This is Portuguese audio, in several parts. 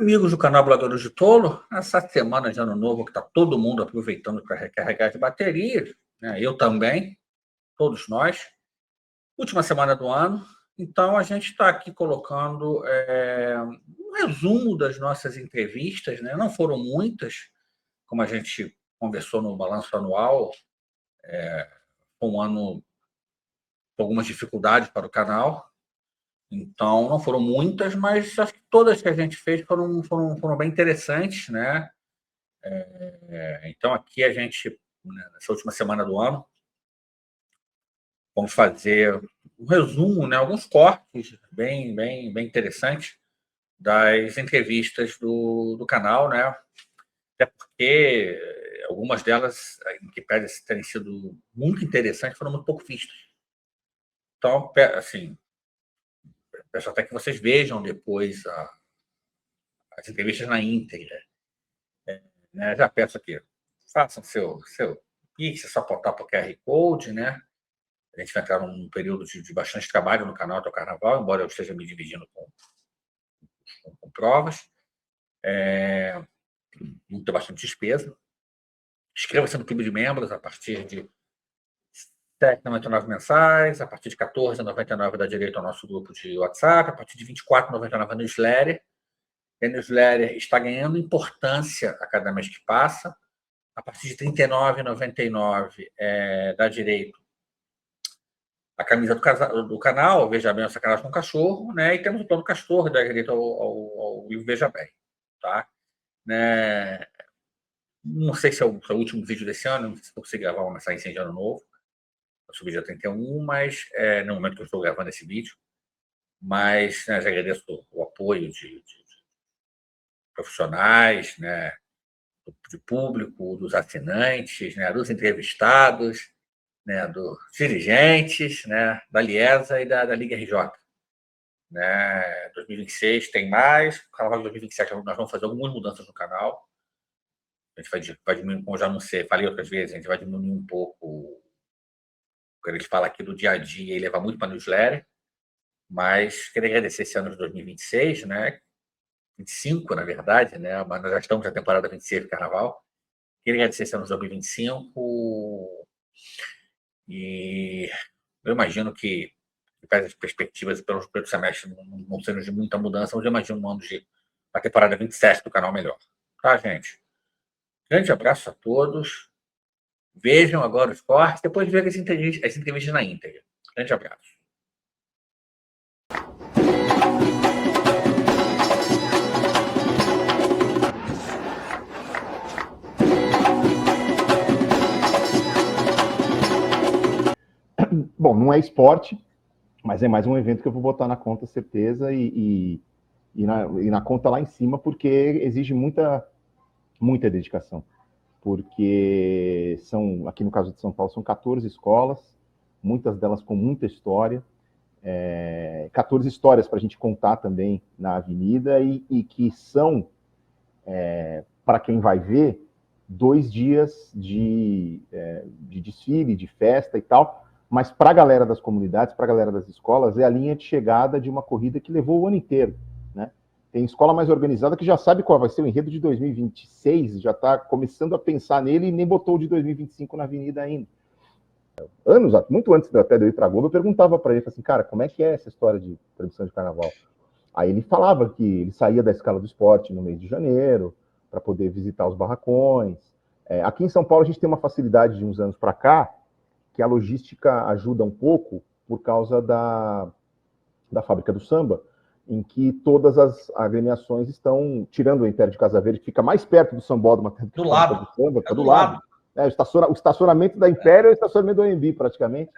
Amigos do canal Blogueiros de Tolo, essa semana de Ano Novo que está todo mundo aproveitando para recarregar as baterias, né? Eu também, todos nós. Última semana do ano, então a gente está aqui colocando um resumo das nossas entrevistas, né? Não foram muitas, como a gente conversou no balanço anual, foi um ano com algumas dificuldades para o canal, então não foram muitas, mas acho que todas que a gente fez foram bem interessantes, né? Então aqui a gente, né, nessa última semana do ano, vamos fazer um resumo, né, alguns cortes bem interessantes das entrevistas do canal, né? Até porque algumas delas, que parecem terem sido muito interessantes, foram muito pouco vistas. Então, assim, peço até que vocês vejam depois as entrevistas na íntegra, né? Já peço aqui, façam seu Pix, é só apontar para o QR Code, né? A gente vai entrar num período de bastante trabalho no canal do Carnaval, embora eu esteja me dividindo com provas. Muito bastante despesa. Inscreva-se no Clube de Membros a partir de R$ 7,99 mensais, a partir de R$ 14,99 dá direito ao nosso grupo de WhatsApp, a partir de R$ 24,99 a newsletter. A newsletter está ganhando importância a cada mês que passa. A partir de R$ 39,99 dá direito a camisa do canal, Veja Bem, Sacanagem com Cachorro, né? E temos o plano Castor, dá direito ao livro Veja Bem, tá? Né? Não sei se é o último vídeo desse ano, não sei se eu consigo gravar uma mensagem de ano novo. Eu subi dia 31, mas no momento que eu estou gravando esse vídeo. Mas, né, já agradeço o apoio de profissionais, né, de público, dos assinantes, né, dos entrevistados, né, dos dirigentes, né, da Liesa e da Liga RJ. Né? 2026 tem mais. O Carnaval de 2027 nós vamos fazer algumas mudanças no canal. A gente vai diminuir, como eu já não sei, falei outras vezes, a gente vai diminuir um pouco quando a gente fala aqui do dia a dia e levar muito para a newsletter. Mas queria agradecer esse ano de 2026, né? 25, na verdade, né? Mas nós já estamos na temporada 26 do Carnaval. Queria agradecer esse ano de 2025 e eu imagino que as perspectivas pelo semestre não sendo de muita mudança, mas eu imagino um ano de a temporada 27 do canal melhor. Tá, gente? Grande abraço a todos. Vejam agora os cortes, depois vejam as entrevistas na íntegra. Grande abraço. Bom, não é esporte, mas é mais um evento que eu vou botar na conta, certeza, e na conta lá em cima, porque exige muita dedicação. Porque aqui no caso de São Paulo, são 14 escolas, muitas delas com muita história, 14 histórias para a gente contar também na avenida, e que são, para quem vai ver, 2 dias de desfile, de festa e tal, mas para a galera das comunidades, para a galera das escolas, é a linha de chegada de uma corrida que levou o ano inteiro, né? Tem escola mais organizada que já sabe qual vai ser o enredo de 2026, já está começando a pensar nele e nem botou o de 2025 na avenida ainda. Muito antes até de eu ir para a Globo, eu perguntava para ele, assim, cara, como é que é essa história de produção de carnaval? Aí ele falava que ele saía da Escala do Esporte no mês de janeiro, para poder visitar os barracões. Aqui em São Paulo a gente tem uma facilidade de uns anos para cá, que a logística ajuda um pouco por causa da Fábrica do Samba, em que todas as agremiações estão, tirando o Império de Casa Verde, que fica mais perto do sambódromo até do que do lado. Do Samba, tá do lado. O estacionamento da Império é o estacionamento do AMB, praticamente.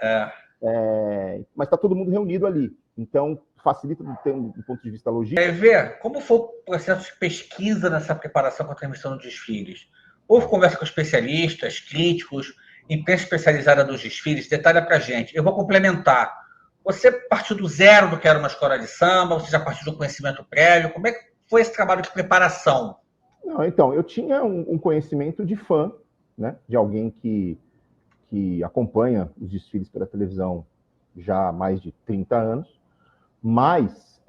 Mas está todo mundo reunido ali. Então, facilita do ponto de vista logístico. Quer ver como foi o processo de pesquisa nessa preparação com a transmissão dos desfiles? Houve conversa com especialistas, críticos, imprensa especializada dos desfiles? Detalha para a gente. Eu vou complementar. Você partiu do zero do que era uma escola de samba? Você já partiu de um conhecimento prévio? Como é que foi esse trabalho de preparação? Não, então, eu tinha um conhecimento de fã, né, de alguém que acompanha os desfiles pela televisão já há mais de 30 anos, mas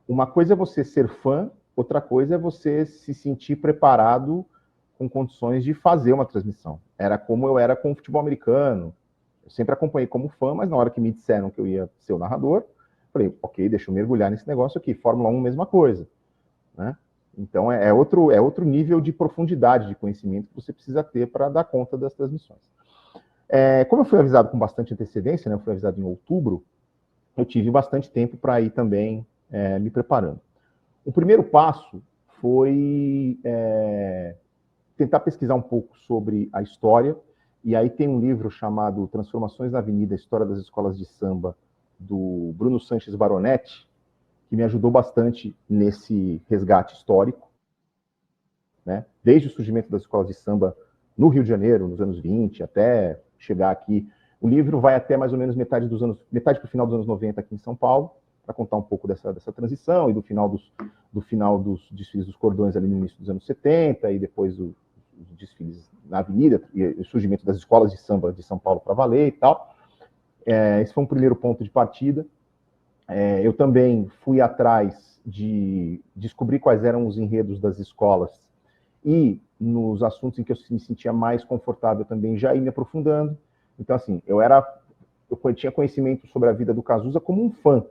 uma coisa é você ser fã outra coisa é você se sentir preparado com condições de fazer uma transmissão. Era como eu era com o futebol americano. Eu sempre acompanhei como fã, mas na hora que me disseram que eu ia ser o narrador, falei, ok, deixa eu mergulhar nesse negócio aqui. Fórmula 1, mesma coisa, né? Então é outro nível de profundidade de conhecimento que você precisa ter para dar conta das transmissões. Como eu fui avisado com bastante antecedência, né, eu fui avisado em outubro, eu tive bastante tempo para ir também me preparando. O primeiro passo foi tentar pesquisar um pouco sobre a história, e aí tem um livro chamado Transformações na Avenida, História das Escolas de Samba, do Bruno Sanches Baronetti, que me ajudou bastante nesse resgate histórico, né? Desde o surgimento das escolas de samba no Rio de Janeiro, nos anos 20, até chegar aqui. O livro vai até mais ou menos metade para o final dos anos 90 aqui em São Paulo, para contar um pouco dessa transição e do final dos desfiles dos cordões ali no início dos anos 70 e depois os desfiles na Avenida e o surgimento das escolas de samba de São Paulo para valer e tal. Esse foi um primeiro ponto de partida. Eu também fui atrás de descobrir quais eram os enredos das escolas e nos assuntos em que eu me sentia mais confortável também já ir me aprofundando. Então, assim, eu tinha conhecimento sobre a vida do Cazuza como um fã.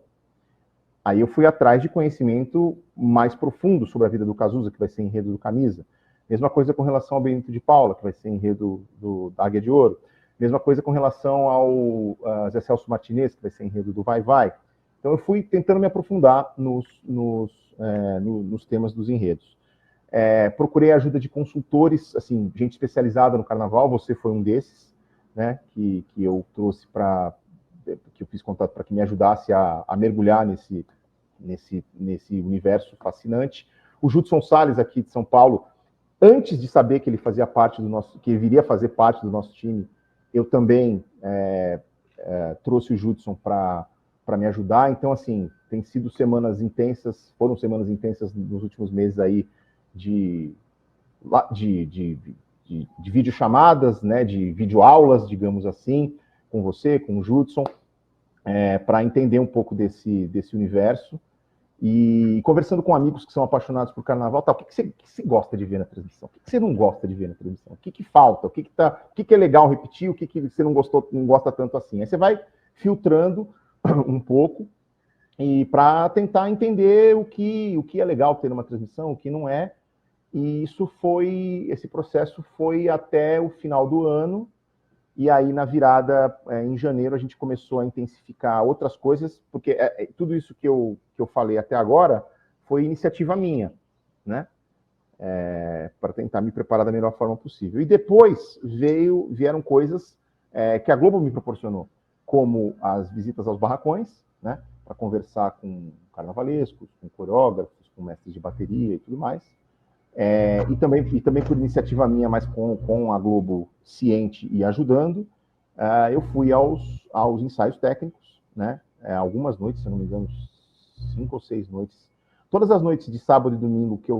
Aí eu fui atrás de conhecimento mais profundo sobre a vida do Cazuza, que vai ser enredo do Camisa. Mesma coisa com relação ao Benito de Paula, que vai ser enredo da Águia de Ouro. Mesma coisa com relação ao Zé Celso Martinez, que vai ser enredo do Vai Vai. Então eu fui tentando me aprofundar nos temas dos enredos. Procurei a ajuda de consultores, assim, gente especializada no carnaval, você foi um desses, né, que eu trouxe que eu fiz contato para que me ajudasse a mergulhar nesse universo fascinante. O Judson Salles, aqui de São Paulo, antes de saber que ele fazia parte que ele viria fazer parte do nosso time, eu também trouxe o Judson para me ajudar. Então, assim, foram semanas intensas nos últimos meses aí de videochamadas, né, de videoaulas, digamos assim, com você, com o Judson, para entender um pouco desse universo. E conversando com amigos que são apaixonados por carnaval, o que você gosta de ver na transmissão? O que você não gosta de ver na transmissão? O que falta? O que é legal repetir? O que você não gosta tanto assim? Aí você vai filtrando um pouco e para tentar entender o que é legal ter numa transmissão, o que não é. E esse processo foi até o final do ano. E aí, na virada, em janeiro, a gente começou a intensificar outras coisas, porque tudo isso que eu falei até agora foi iniciativa minha, né? Para tentar me preparar da melhor forma possível. E depois vieram coisas que a Globo me proporcionou, como as visitas aos barracões, né? Para conversar com carnavalescos, com coreógrafos, com mestres de bateria e tudo mais. E também por iniciativa minha, mas com a Globo ciente e ajudando, eu fui aos ensaios técnicos, né? Algumas noites, se eu não me engano, 5 ou 6 noites. Todas as noites de sábado e domingo que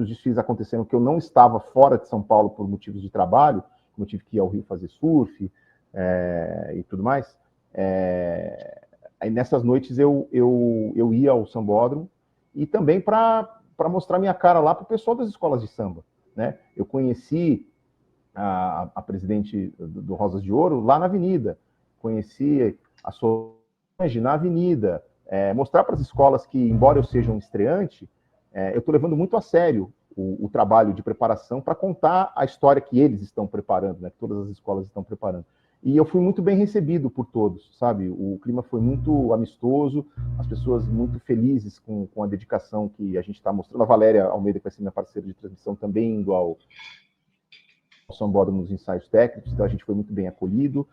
os desfiles aconteceram, que eu não estava fora de São Paulo por motivos de trabalho, como eu tive que ir ao Rio fazer surf e tudo mais, aí nessas noites eu ia ao Sambódromo e também para mostrar minha cara lá para o pessoal das escolas de samba, né? Eu conheci a presidente do Rosas de Ouro lá na Avenida, conheci a Solange na Avenida, mostrar para as escolas que, embora eu seja um estreante, eu estou levando muito a sério o trabalho de preparação para contar a história que eles estão preparando, né? Que todas as escolas estão preparando. E eu fui muito bem recebido por todos, sabe? O clima foi muito amistoso, as pessoas muito felizes com a dedicação que a gente está mostrando. A Valéria Almeida, que vai ser minha parceira de transmissão, também indo ao Sambódromo nos ensaios técnicos, então a gente foi muito bem acolhido.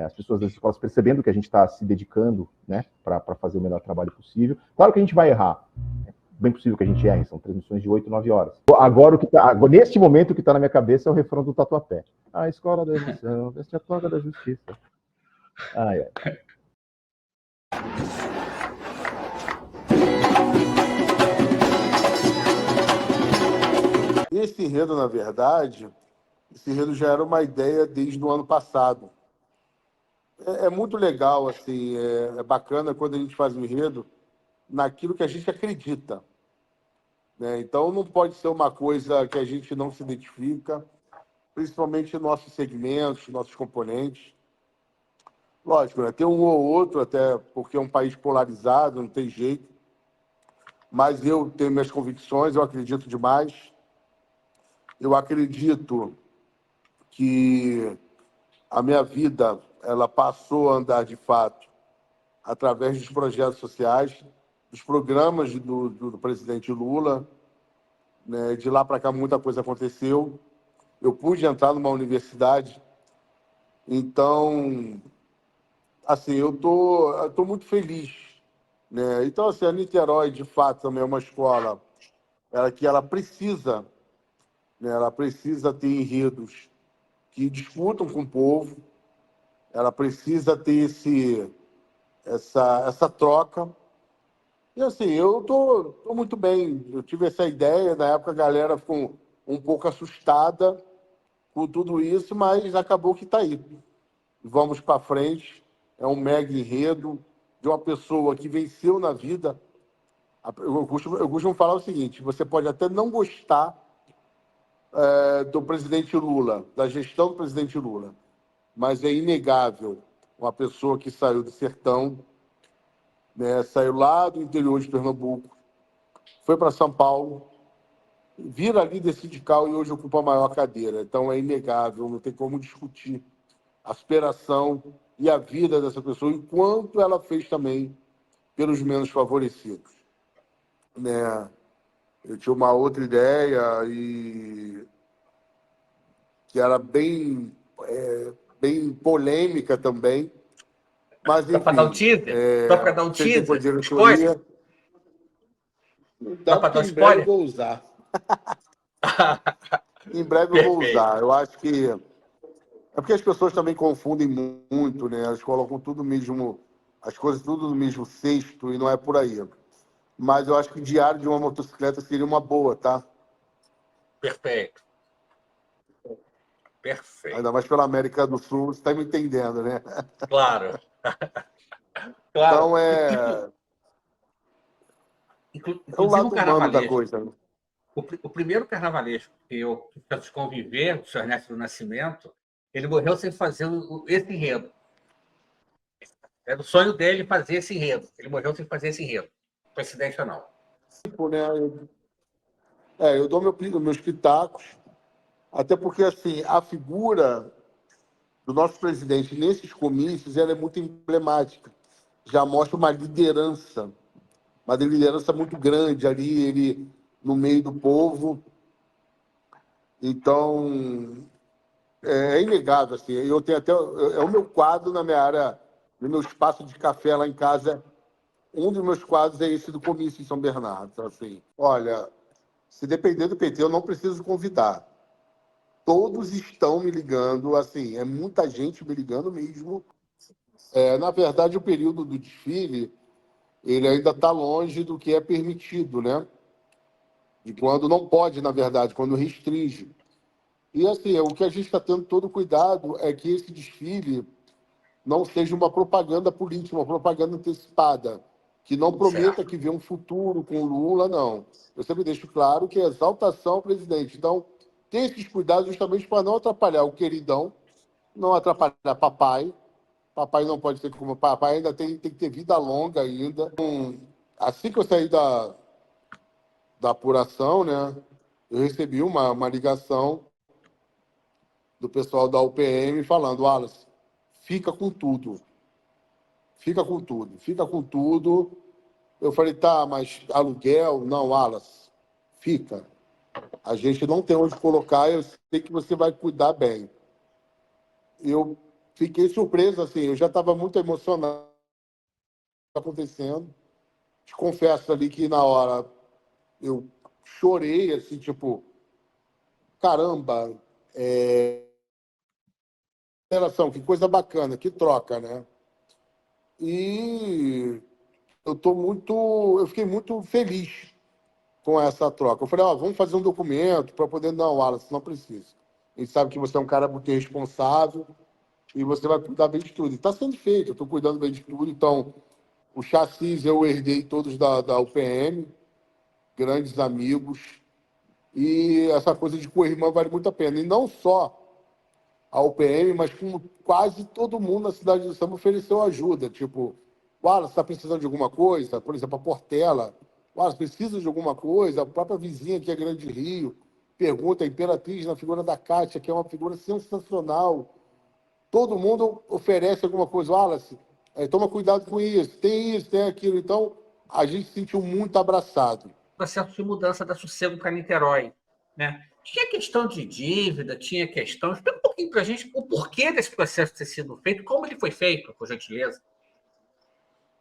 As pessoas das escolas percebendo que a gente está se dedicando, né, para fazer o melhor trabalho possível. Claro que a gente vai errar. Bem possível que a gente erre, são transmissões de 8, 9 horas. Agora, neste momento, o que está na minha cabeça é o refrão do Tatuapé. A escola da emoção, veste a toga da justiça. Ai. Esse enredo, na verdade, já era uma ideia desde o ano passado. É muito legal, assim, é bacana quando a gente faz um enredo naquilo que a gente acredita. né? Então, não pode ser uma coisa que a gente não se identifica, principalmente nossos segmentos, nossos componentes. Lógico, né? Tem um ou outro, até porque é um país polarizado, não tem jeito, mas eu tenho minhas convicções, eu acredito demais. Eu acredito que a minha vida ela passou a andar de fato através dos projetos sociais, dos programas do presidente Lula, né? De lá para cá muita coisa aconteceu. Eu pude entrar numa universidade, então, assim, eu tô muito feliz, né? Então, assim, a Niterói, de fato, também é uma escola que ela precisa, né? Ela precisa ter enredos que discutam com o povo, ela precisa ter essa troca. E assim, eu tô muito bem. Eu tive essa ideia, na época a galera ficou um pouco assustada com tudo isso, mas acabou que está aí. Vamos para frente. É um mega enredo de uma pessoa que venceu na vida. Eu costumo falar o seguinte: você pode até não gostar do presidente Lula, da gestão do presidente Lula, mas é inegável uma pessoa que saiu do sertão, né, saiu lá do interior de Pernambuco, foi para São Paulo, vira líder sindical e hoje ocupa a maior cadeira. Então é inegável, não tem como discutir a superação e a vida dessa pessoa, enquanto ela fez também pelos menos favorecidos, né? Eu tinha uma outra ideia e que era bem polêmica também, mas Só para dar um enfim, teaser? Só para dar um sentei com a teaser? Um spoiler? diretoria. Não Só dá, para porque dar um em breve eu spoiler? vou usar. Em breve eu vou Perfeito. usar. Eu acho que é porque as pessoas também confundem muito, né? Elas colocam tudo mesmo, as coisas tudo no mesmo cesto e não é por aí. Mas eu acho que o diário de uma motocicleta seria uma boa, tá? Perfeito. Ainda Perfeito. mais pela América do Sul, você está me entendendo, né? Claro. Claro. Então é o Inclusive um lado humano da carnavalesco. coisa, né? O primeiro carnavalesco que eu fiz conviver, o Sr. Ernesto do Nascimento, ele morreu sem fazer esse enredo. Era o sonho dele fazer esse enredo. Ele morreu sem fazer esse enredo. Coincidência ou não. Tipo, né? Eu dou meus pitacos, até porque assim, a figura do nosso presidente nesses comícios ela é muito emblemática. Já mostra uma liderança muito grande ali, ele no meio do povo. Então, é inegável, assim. Eu tenho até. É o meu quadro na minha área, no meu espaço de café lá em casa. Um dos meus quadros é esse do comício em São Bernardo. Então, assim, olha, se depender do PT, eu não preciso convidar. Todos estão me ligando, assim, é muita gente me ligando mesmo. Na verdade, o período do desfile, ele ainda está longe do que é permitido, né? De quando não pode, na verdade, quando restringe. E, assim, o que a gente está tendo todo cuidado é que esse desfile não seja uma propaganda política, uma propaganda antecipada, que não prometa Certo. que vê um futuro com o Lula, não. Eu sempre deixo claro que é exaltação ao presidente. Então, tem esses cuidados justamente para não atrapalhar o queridão, não atrapalhar papai. Papai não pode ser como papai, ainda tem que ter vida longa ainda. Assim que eu saí da apuração, né, eu recebi uma ligação do pessoal da UPM falando: Wallace, fica com tudo. Fica com tudo, fica com tudo. Eu falei: tá, mas aluguel? Não, Wallace, fica. A gente não tem onde colocar, eu sei que você vai cuidar bem. Eu fiquei surpreso, assim, eu já estava muito emocionado acontecendo. Te confesso ali que na hora eu chorei, assim, tipo, caramba, relação, que coisa bacana, que troca, né? E eu fiquei muito feliz com essa troca. Eu falei: vamos fazer um documento para poder. Não, Wallace, não precisa. A gente sabe que você é um cara muito responsável e você vai cuidar bem de tudo. E está sendo feito, eu estou cuidando bem de tudo. Então, o chassis eu herdei todos da UPM. grandes amigos, e essa coisa de co-irmã vale muito a pena. E não só a UPM, mas como quase todo mundo na cidade do Samba ofereceu ajuda. Tipo, Wallace, está precisando de alguma coisa? Por exemplo, a Portela. Wallace, precisa de alguma coisa? A própria vizinha aqui, a Grande Rio, pergunta, a Imperatriz, na figura da Kátia, que é uma figura sensacional. Todo mundo oferece alguma coisa. Wallace, toma cuidado com isso, tem aquilo. Então, a gente se sentiu muito abraçado. Processo de mudança da Sossego para Niterói, né? Tinha questão de dívida, tinha questão. Explica um pouquinho para a gente o porquê desse processo ter sido feito, como ele foi feito, por gentileza.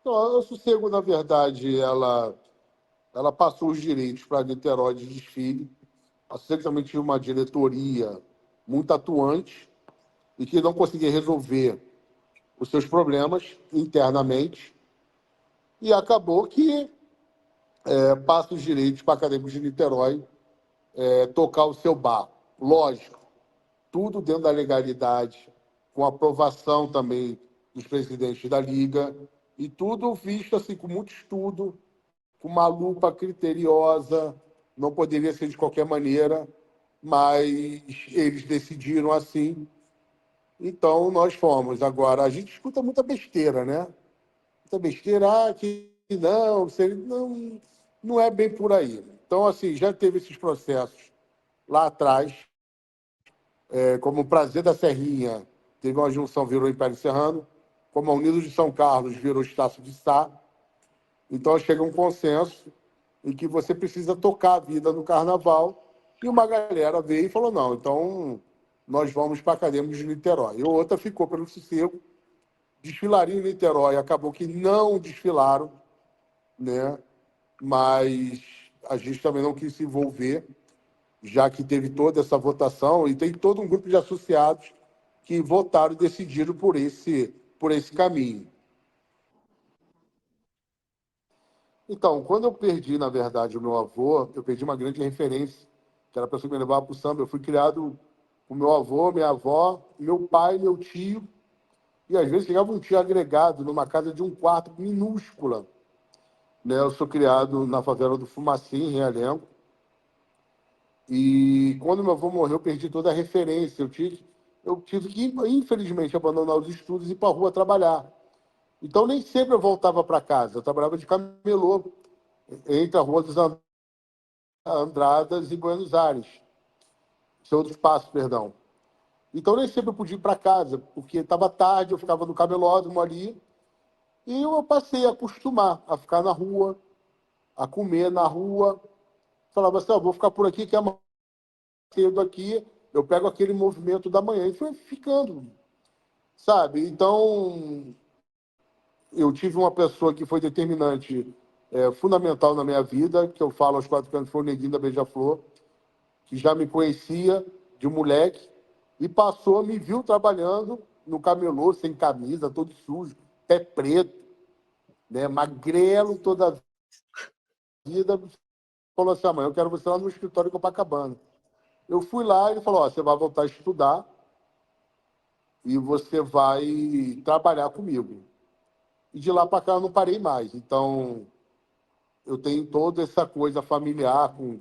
Então, a Sossego, na verdade, ela passou os direitos para Niterói de desfile. A Sossego também tinha uma diretoria muito atuante e que não conseguia resolver os seus problemas internamente. E acabou que passa os direitos para Acadêmicos de Niterói tocar o seu bar. Lógico, tudo dentro da legalidade, com aprovação também dos presidentes da Liga, e tudo visto assim, com muito estudo, com uma lupa criteriosa, não poderia ser de qualquer maneira, mas eles decidiram assim, então nós fomos. Agora, a gente escuta muita besteira, né? Muita besteira, que não é bem por aí. Então, assim, já teve esses processos lá atrás, como o Prazer da Serrinha, teve uma junção, virou Império Serrano, como a Unidos de São Carlos virou Estácio de Sá. Então, chega um consenso em que você precisa tocar a vida no carnaval, e uma galera veio e falou, não, então nós vamos para a Acadêmicos de Niterói. E outra ficou pelo Sossego, desfilaria em Niterói, acabou que não desfilaram, né? Mas a gente também não quis se envolver, já que teve toda essa votação, e tem todo um grupo de associados que votaram e decidiram por esse caminho. Então, quando eu perdi, na verdade, o meu avô, eu perdi uma grande referência, que era a pessoa que me levava para o samba. Eu fui criado com meu avô, minha avó, meu pai, meu tio, e às vezes chegava um tio agregado numa casa de um quarto minúscula. Né? Eu sou criado na favela do Fumacinho, em Realengo, e quando meu avô morreu, eu perdi toda a referência. Eu tive que, infelizmente, abandonar os estudos e ir para a rua trabalhar. Então, nem sempre eu voltava para casa. Eu trabalhava de camelô entre a Rua dos Andradas e Buenos Aires. Seu dos Passos, perdão. Então, nem sempre eu podia ir para casa, porque estava tarde, eu ficava no camelódromo ali. E eu passei a acostumar a ficar na rua, a comer na rua. Falava assim, vou ficar por aqui, que é cedo aqui, eu pego aquele movimento da manhã. E foi ficando, sabe? Então, eu tive uma pessoa que foi determinante, fundamental na minha vida, que eu falo aos 4 anos, foi o Neguinho da Beija-Flor, que já me conhecia de moleque, e passou, me viu trabalhando no camelô, sem camisa, todo sujo, pé preto, né, magrelo toda a vida. Falou assim, amanhã eu quero você lá no escritório de Copacabana. Eu fui lá e ele falou, você vai voltar a estudar e você vai trabalhar comigo. E de lá para cá eu não parei mais. Então, eu tenho toda essa coisa familiar com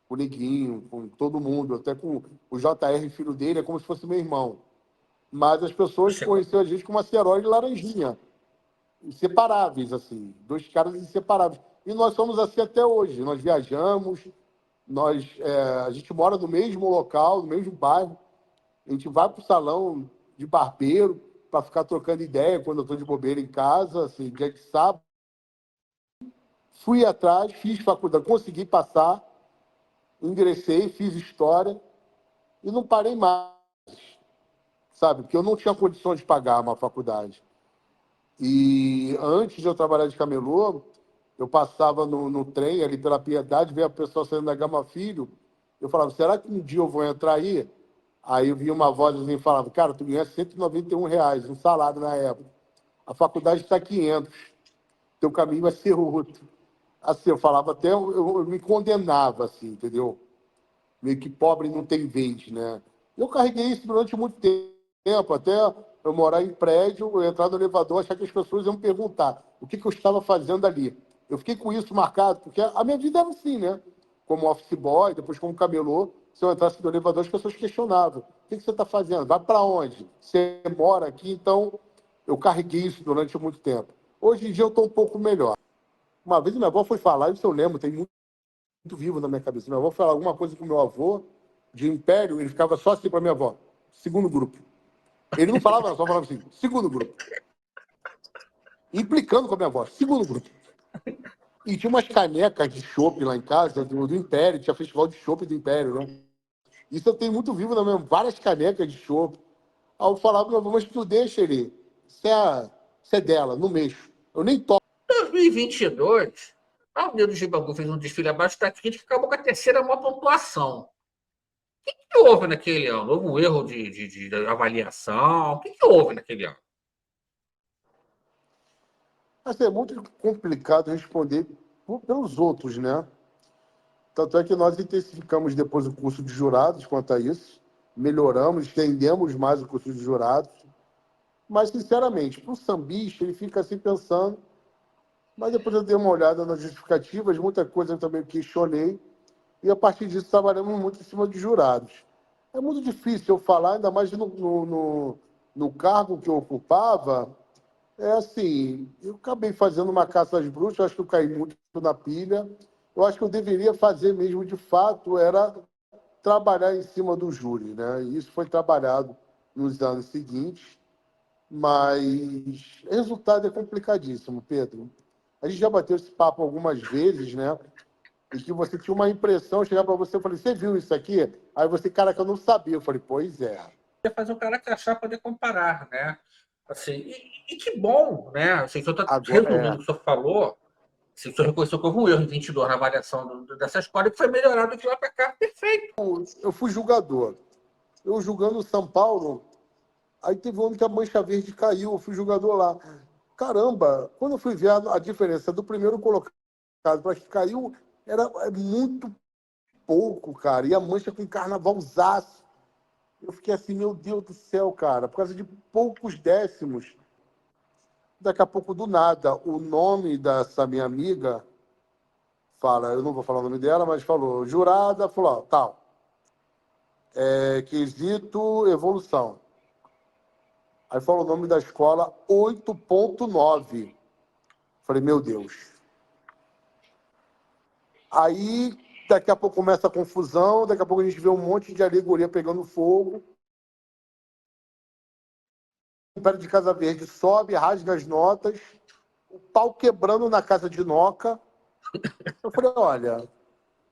o Neguinho, com todo mundo, até com o JR, filho dele, é como se fosse meu irmão. Mas as pessoas conheceram a gente como Acerói e Laranjinha, inseparáveis, assim, dois caras inseparáveis. E nós somos assim até hoje. Nós viajamos, a gente mora no mesmo local, no mesmo bairro, a gente vai para o salão de barbeiro para ficar trocando ideia quando eu estou de bobeira em casa, assim, dia de sábado. Fui atrás, fiz faculdade, consegui passar, ingressei, fiz história e não parei mais, sabe? Porque eu não tinha condições de pagar uma faculdade. E antes de eu trabalhar de camelô, eu passava no trem ali pela Piedade, via a pessoa saindo da Gama Filho, eu falava, será que um dia eu vou entrar aí? Aí eu via uma voz assim e falava, cara, tu ganha R$ 191, um salário na época. A faculdade está 500, teu caminho vai ser outro. Assim, eu falava até, eu me condenava, assim, entendeu? Meio que pobre não tem vez, né? Eu carreguei isso durante muito tempo, até eu morar em prédio, eu entrar no elevador, achar que as pessoas iam me perguntar o que eu estava fazendo ali. Eu fiquei com isso marcado, porque a minha vida era assim, né? Como office boy, depois como camelô, se eu entrasse no elevador, as pessoas questionavam. O que você está fazendo? Vai para onde? Você mora aqui? Então, eu carreguei isso durante muito tempo. Hoje em dia eu estou um pouco melhor. Uma vez minha avó foi falar, isso eu lembro, tem muito vivo na minha cabeça. Minha avó falou alguma coisa com meu avô, de império, ele ficava só assim para minha avó, segundo grupo. Ele não falava, só falava assim, segundo grupo. Implicando com a minha avó, segundo grupo. E tinha umas canecas de chopp lá em casa, do Império, tinha festival de chopp do Império, né? Isso eu tenho muito vivo na minha, várias canecas de chopp. Aí eu falava, meu avô, mas tu deixa ele, isso é dela, não mexo. Eu nem toco. Em 2022, a União do Bangu fez um desfile abaixo da crítica e acabou com a terceira maior pontuação. O que houve naquele ano? Houve um erro de avaliação? O que houve naquele ano? Mas é muito complicado responder pelos outros, né? Tanto é que nós intensificamos depois o curso de jurados quanto a isso, melhoramos, estendemos mais o curso de jurados, mas, sinceramente, para o sambista, ele fica assim pensando, mas depois eu dei uma olhada nas justificativas, muita coisa eu também questionei, e a partir disso trabalhamos muito em cima de jurados. É muito difícil eu falar, ainda mais no cargo que eu ocupava, é assim, eu acabei fazendo uma caça às bruxas, acho que eu caí muito na pilha. Eu acho que eu deveria fazer mesmo, de fato, era trabalhar em cima do júri, né? E isso foi trabalhado nos anos seguintes, mas o resultado é complicadíssimo, Pedro. A gente já bateu esse papo algumas vezes, né? E que você tinha uma impressão, chegar para você e falei, você viu isso aqui? Aí você, cara, que eu não sabia. Eu falei, pois é. Fazer o cara crachá poder comparar, né? Assim, e que bom, né? Assim, se eu estou resumindo o que o senhor falou, se o senhor reconheceu que houve um erro em 22 na avaliação dessa escola, que foi melhorado de lá para cá, perfeito. Eu fui julgador. Eu julgando o São Paulo, aí teve um ano que a Mancha Verde caiu, eu fui jogador lá. Caramba, quando eu fui ver a diferença do primeiro colocado para que caiu, era muito pouco, cara. E a Mancha com carnavalzaço. Eu fiquei assim, meu Deus do céu, cara, por causa de poucos décimos. Daqui a pouco, do nada, o nome dessa minha amiga fala, eu não vou falar o nome dela, mas falou, jurada, falou, ó, tal, quesito evolução. Aí falou o nome da escola, 8.9. Falei, meu Deus. Aí, daqui a pouco começa a confusão, daqui a pouco a gente vê um monte de alegoria pegando fogo. O Império de Casa Verde sobe, rasga as notas, o pau quebrando na casa de Noca. Eu falei, olha,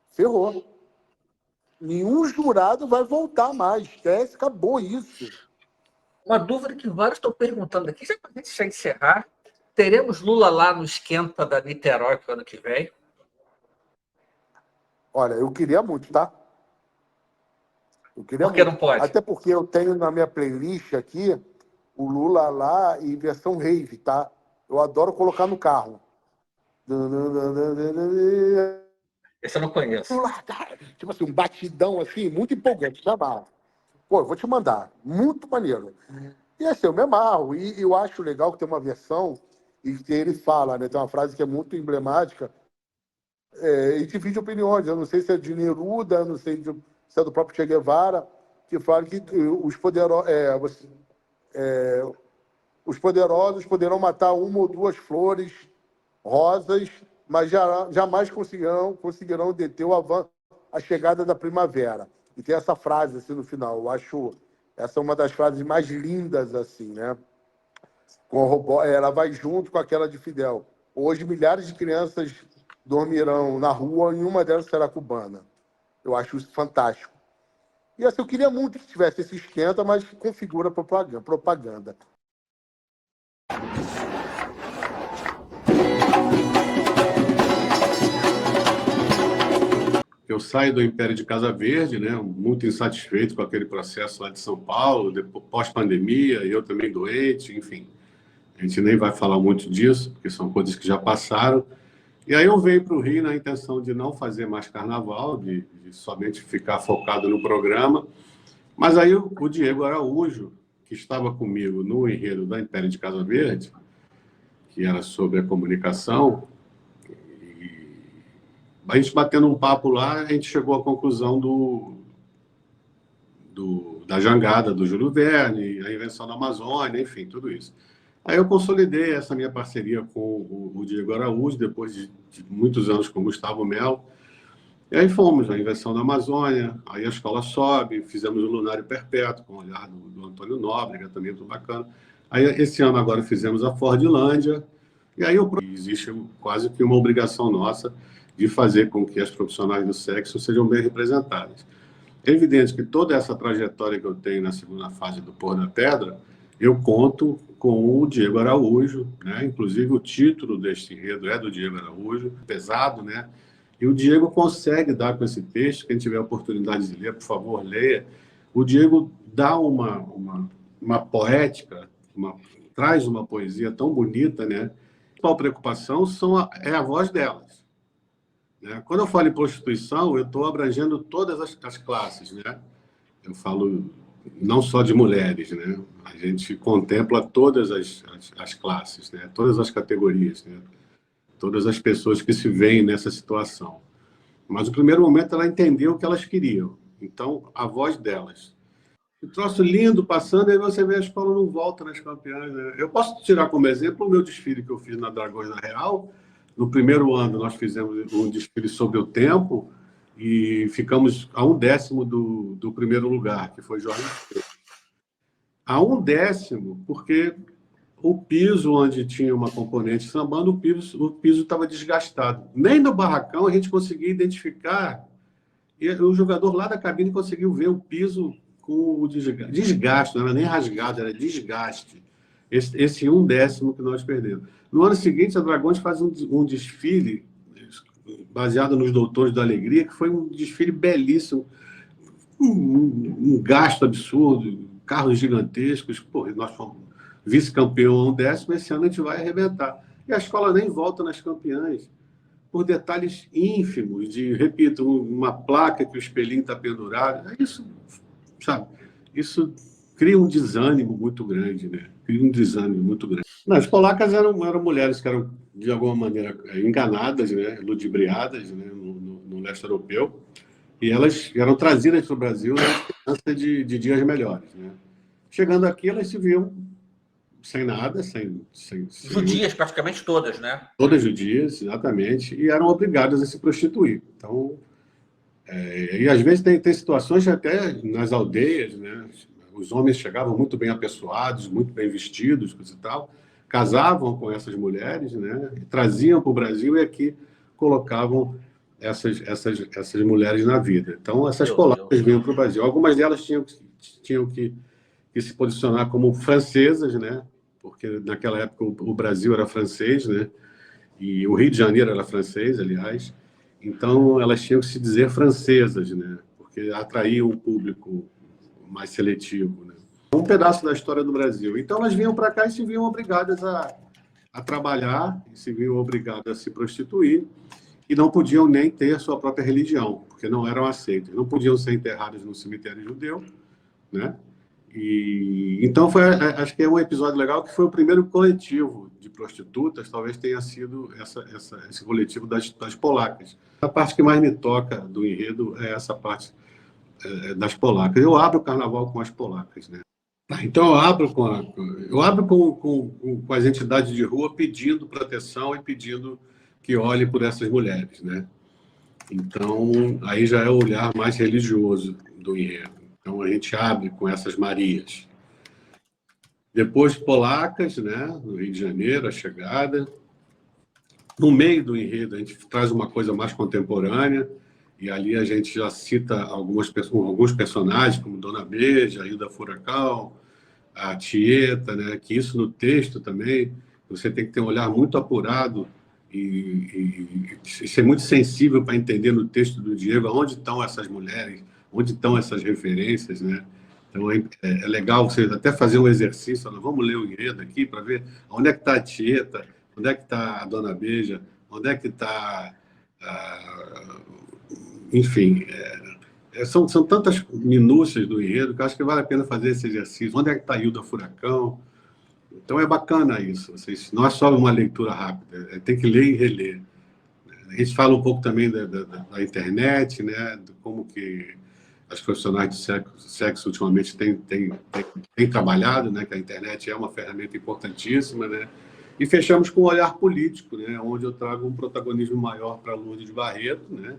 ferrou. Nenhum jurado vai voltar mais. Esquece, acabou isso. Uma dúvida que vários estão perguntando aqui, já para a gente já encerrar, teremos Lula lá no esquenta da Niterói para o ano que vem? Olha, eu queria muito, tá? Eu queria Por que muito. não pode? Até porque eu tenho na minha playlist aqui o Lula lá em versão rave, tá? Eu adoro colocar no carro. Esse eu não conheço. Tipo assim, um batidão assim, muito empolgante, me amarro. Pô, eu vou te mandar. Muito maneiro. E assim, eu me amarro. E eu acho legal que tem uma versão e que ele fala, né? Tem uma frase que é muito emblemática, e divide opiniões. Eu não sei se é de Neruda, não sei se é do próprio Che Guevara, que fala que os poderosos poderão matar uma ou duas flores rosas, mas jamais conseguirão deter o avanço, a chegada da primavera. E tem essa frase assim no final. Eu acho essa é uma das frases mais lindas, assim, né? Ela vai junto com aquela de Fidel. Hoje, milhares de crianças dormirão na rua e uma delas será cubana. Eu acho isso fantástico. E assim, eu queria muito que tivesse esse esquenta, mas configura propaganda. Eu saio do Império de Casa Verde, né, muito insatisfeito com aquele processo lá de São Paulo, pós-pandemia, eu também doente, enfim. A gente nem vai falar muito disso, porque são coisas que já passaram. E aí eu venho para o Rio na intenção de não fazer mais carnaval, de somente ficar focado no programa. Mas aí o Diego Araújo, que estava comigo no enredo da Império de Casa Verde, que era sobre a comunicação, a gente batendo um papo lá, a gente chegou à conclusão da jangada do Júlio Verne, a invenção da Amazônia, enfim, tudo isso. Aí eu consolidei essa minha parceria com o Diego Araújo, depois de muitos anos com o Gustavo Melo. E aí fomos na invenção da Amazônia, aí a escola sobe, fizemos o Lunário Perpétuo, com o olhar do Antônio Nóbrega, também muito bacana. Aí esse ano agora fizemos a Fordlândia, e aí existe quase que uma obrigação nossa de fazer com que as profissionais do sexo sejam bem representadas. É evidente que toda essa trajetória que eu tenho na segunda fase do Pôr da Pedra, eu conto com o Diego Araújo, né? Inclusive o título deste enredo é do Diego Araújo, pesado, né? E o Diego consegue dar com esse texto, quem tiver a oportunidade de ler, por favor, leia. O Diego dá uma poética, traz uma poesia tão bonita, né? A principal preocupação é a voz delas. Né? Quando eu falo em prostituição, eu estou abrangendo todas as classes, né? Eu falo não só de mulheres, né? A gente contempla todas as classes, né? Todas as categorias, né? Todas as pessoas que se veem nessa situação. Mas no primeiro momento ela entendeu o que elas queriam. Então, a voz delas. Um troço lindo passando, aí você vê a escola não volta nas campeãs. Né? Eu posso tirar como exemplo o meu desfile que eu fiz na Dragões da Real. No primeiro ano, nós fizemos um desfile sobre o tempo e ficamos a 1/10 do primeiro lugar, que foi Jorge Freire. A 1/10, porque o piso onde tinha uma componente sambando, o piso estava desgastado. Nem no barracão a gente conseguia identificar, e o jogador lá da cabine conseguiu ver o piso com o desgaste, não era nem rasgado, era desgaste. Esse 1/10 que nós perdemos. No ano seguinte, a Dragões faz um desfile baseado nos Doutores da Alegria, que foi um desfile belíssimo, um gasto absurdo, carros gigantescos. Pô, nós fomos vice-campeão 1/10, esse ano a gente vai arrebentar. E a escola nem volta nas campeãs, por detalhes ínfimos, repito, uma placa que o espelhinho está pendurado. Isso, sabe, isso cria um desânimo muito grande, né? Cria um desânimo muito grande. Não, as polacas eram mulheres que eram, de alguma maneira, enganadas, né? Ludibriadas, né? No leste europeu, e elas eram trazidas para o Brasil na esperança de dias melhores, né? Chegando aqui, elas se viam sem nada, sem judias, praticamente todas, né? Todas judias, exatamente, e eram obrigadas a se prostituir. Então, e às vezes tem situações até nas aldeias, né? Os homens chegavam muito bem apessoados, muito bem vestidos, coisa e tal, casavam com essas mulheres, né? E traziam para o Brasil e aqui colocavam essas mulheres na vida. Então, essas polacas vinham para o Brasil. Algumas delas tinham que se posicionar como francesas, né? Porque naquela época o Brasil era francês, né? E o Rio de Janeiro era francês, aliás. Então, elas tinham que se dizer francesas, né? Porque atraíam um público mais seletivo, né? Um pedaço da história do Brasil. Então, elas vinham para cá e se viam obrigadas a trabalhar, se viam obrigadas a se prostituir, e não podiam nem ter sua própria religião, porque não eram aceitas. Não podiam ser enterradas no cemitério judeu, né? E então acho que é um episódio legal, que foi o primeiro coletivo de prostitutas, talvez tenha sido esse coletivo das polacas. A parte que mais me toca do enredo é essa parte das polacas. Eu abro o carnaval com as polacas, né? Então eu abro com as entidades de rua pedindo proteção e pedindo que olhe por essas mulheres, né? Então aí já é o olhar mais religioso do enredo. Então, a gente abre com essas Marias. Depois, polacas, né? No Rio de Janeiro, a chegada. No meio do enredo, a gente traz uma coisa mais contemporânea, e ali a gente já cita alguns personagens, como Dona Beija, Hilda Furacão, a Tieta, né? Que isso no texto também, você tem que ter um olhar muito apurado e ser muito sensível para entender no texto do Diego onde estão essas mulheres, onde estão essas referências, né? Então, é legal você até fazer um exercício, vamos ler o enredo aqui para ver onde é que está a Tieta, onde é que está a Dona Beija, onde é que está... Enfim, são tantas minúcias do enredo que eu acho que vale a pena fazer esse exercício. Onde é que está a Hilda Furacão? Então, é bacana isso. Não é só uma leitura rápida, tem que ler e reler. A gente fala um pouco também da internet, né? De como que as profissionais de sexo ultimamente têm trabalhado, né? Que a internet é uma ferramenta importantíssima, né? E fechamos com o olhar político, né? Onde eu trago um protagonismo maior para a Lourdes Barreto, né?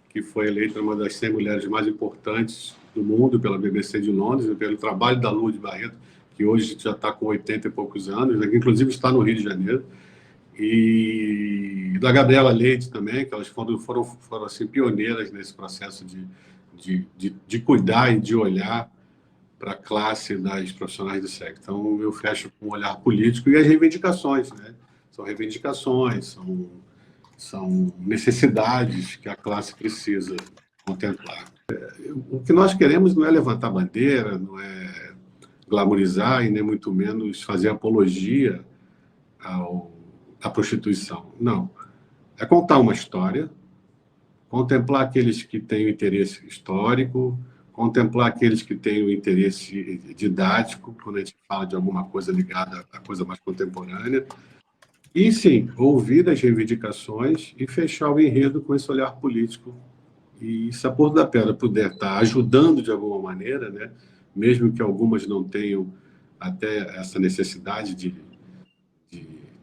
Que foi eleita uma das 100 mulheres mais importantes do mundo pela BBC de Londres, pelo trabalho da Lourdes Barreto, que hoje já está com 80 e poucos anos, né? Que inclusive está no Rio de Janeiro, e da Gabriela Leite também, que elas foram assim, pioneiras nesse processo de cuidar e de olhar para a classe das profissionais do sexo. Então, eu fecho com um olhar político e as reivindicações, né? São reivindicações, são necessidades que a classe precisa contemplar. O que nós queremos não é levantar bandeira, não é glamorizar e nem muito menos fazer apologia à prostituição. Não. É contar uma história, contemplar aqueles que têm o interesse histórico, contemplar aqueles que têm o interesse didático, quando a gente fala de alguma coisa ligada à coisa mais contemporânea, e sim, ouvir as reivindicações e fechar o enredo com esse olhar político. E se a Porto da Pedra puder estar ajudando de alguma maneira, né, mesmo que algumas não tenham até essa necessidade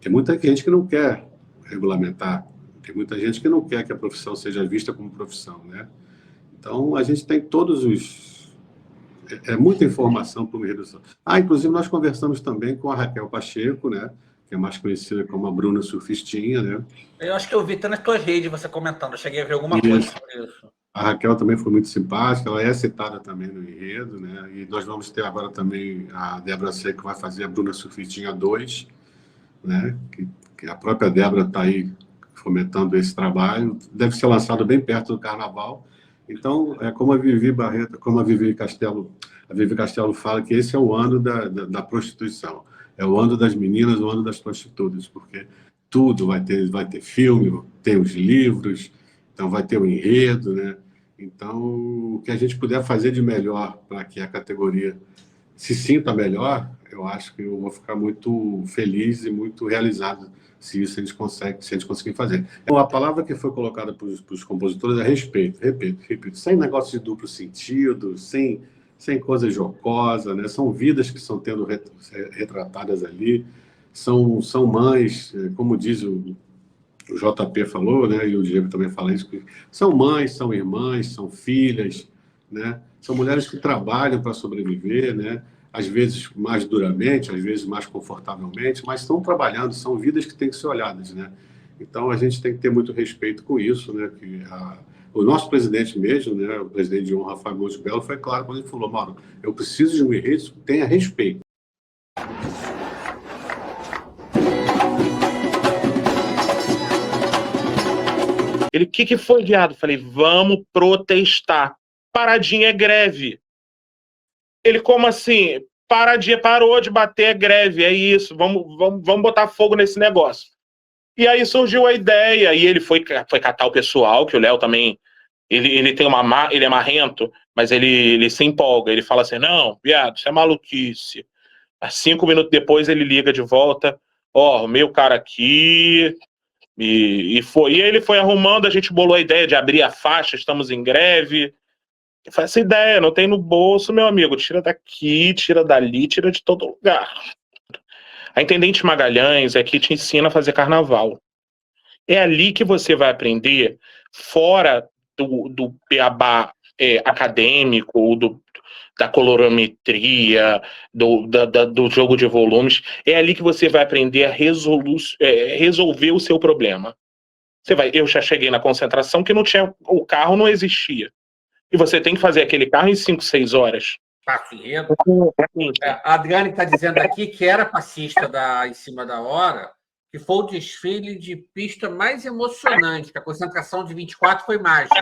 Tem muita gente que não quer regulamentar, tem muita gente que não quer que a profissão seja vista como profissão, né? Então, a gente tem todos os... É muita informação para uma redução. Inclusive, nós conversamos também com a Raquel Pacheco, né? Que é mais conhecida como a Bruna Surfistinha, né? Eu acho que eu vi até nas tuas redes você comentando, eu cheguei a ver alguma coisa sobre isso. A Raquel também foi muito simpática, ela é citada também no enredo, né? E nós vamos ter agora também a Débora Seco, que vai fazer a Bruna Surfistinha 2, né? Que a própria Débora está aí fomentando esse trabalho. Deve ser lançado bem perto do Carnaval. Então, é como a Vivi Barreto, como a Vivi Castelo fala, que esse é o ano da prostituição. É o ano das meninas, o ano das prostitutas, porque tudo vai ter filme, tem os livros, então vai ter o enredo, né? Então, o que a gente puder fazer de melhor para que a categoria se sinta melhor, eu acho que eu vou ficar muito feliz e muito realizado se a gente conseguir fazer. Então, a palavra que foi colocada para os compositores é respeito, repito, sem negócio de duplo sentido, sem coisa jocosa, né? São vidas que estão sendo retratadas ali, são mães, como diz o JP falou, né? E o Diego também fala isso, que são mães, são irmãs, são filhas, né? São mulheres que trabalham para sobreviver, né? Às vezes mais duramente, às vezes mais confortavelmente, mas estão trabalhando, são vidas que têm que ser olhadas, né? Então, a gente tem que ter muito respeito com isso, né? O nosso presidente mesmo, né? O presidente de honra, Fábio Monte Belo, foi claro quando ele falou: Mauro, eu preciso de um enredo que tenha respeito. Ele, o que foi, viado? Falei, vamos protestar. Paradinha é greve. Ele, como assim? Paradinha, parou de bater, é greve, é isso. Vamos botar fogo nesse negócio. E aí surgiu a ideia, e ele foi catar o pessoal, que o Léo também, ele é marrento, mas ele se empolga. Ele fala assim, não, viado, isso é maluquice. 5 minutos depois ele liga de volta, o meu cara aqui... E ele foi arrumando, a gente bolou a ideia de abrir a faixa, estamos em greve. Foi essa ideia, não tem no bolso, meu amigo. Tira daqui, tira dali, tira de todo lugar. A Intendente Magalhães é que te ensina a fazer carnaval. É ali que você vai aprender, fora do beabá acadêmico, ou da colorimetria, do jogo de volumes, é ali que você vai aprender a resolver o seu problema. Eu já cheguei na concentração que o carro não existia. E você tem que fazer aquele carro em 5, 6 horas. Passo enredo. A Adriane está dizendo aqui que era passista Em Cima da Hora, que foi o desfile de pista mais emocionante, que a concentração de 24 foi mágica.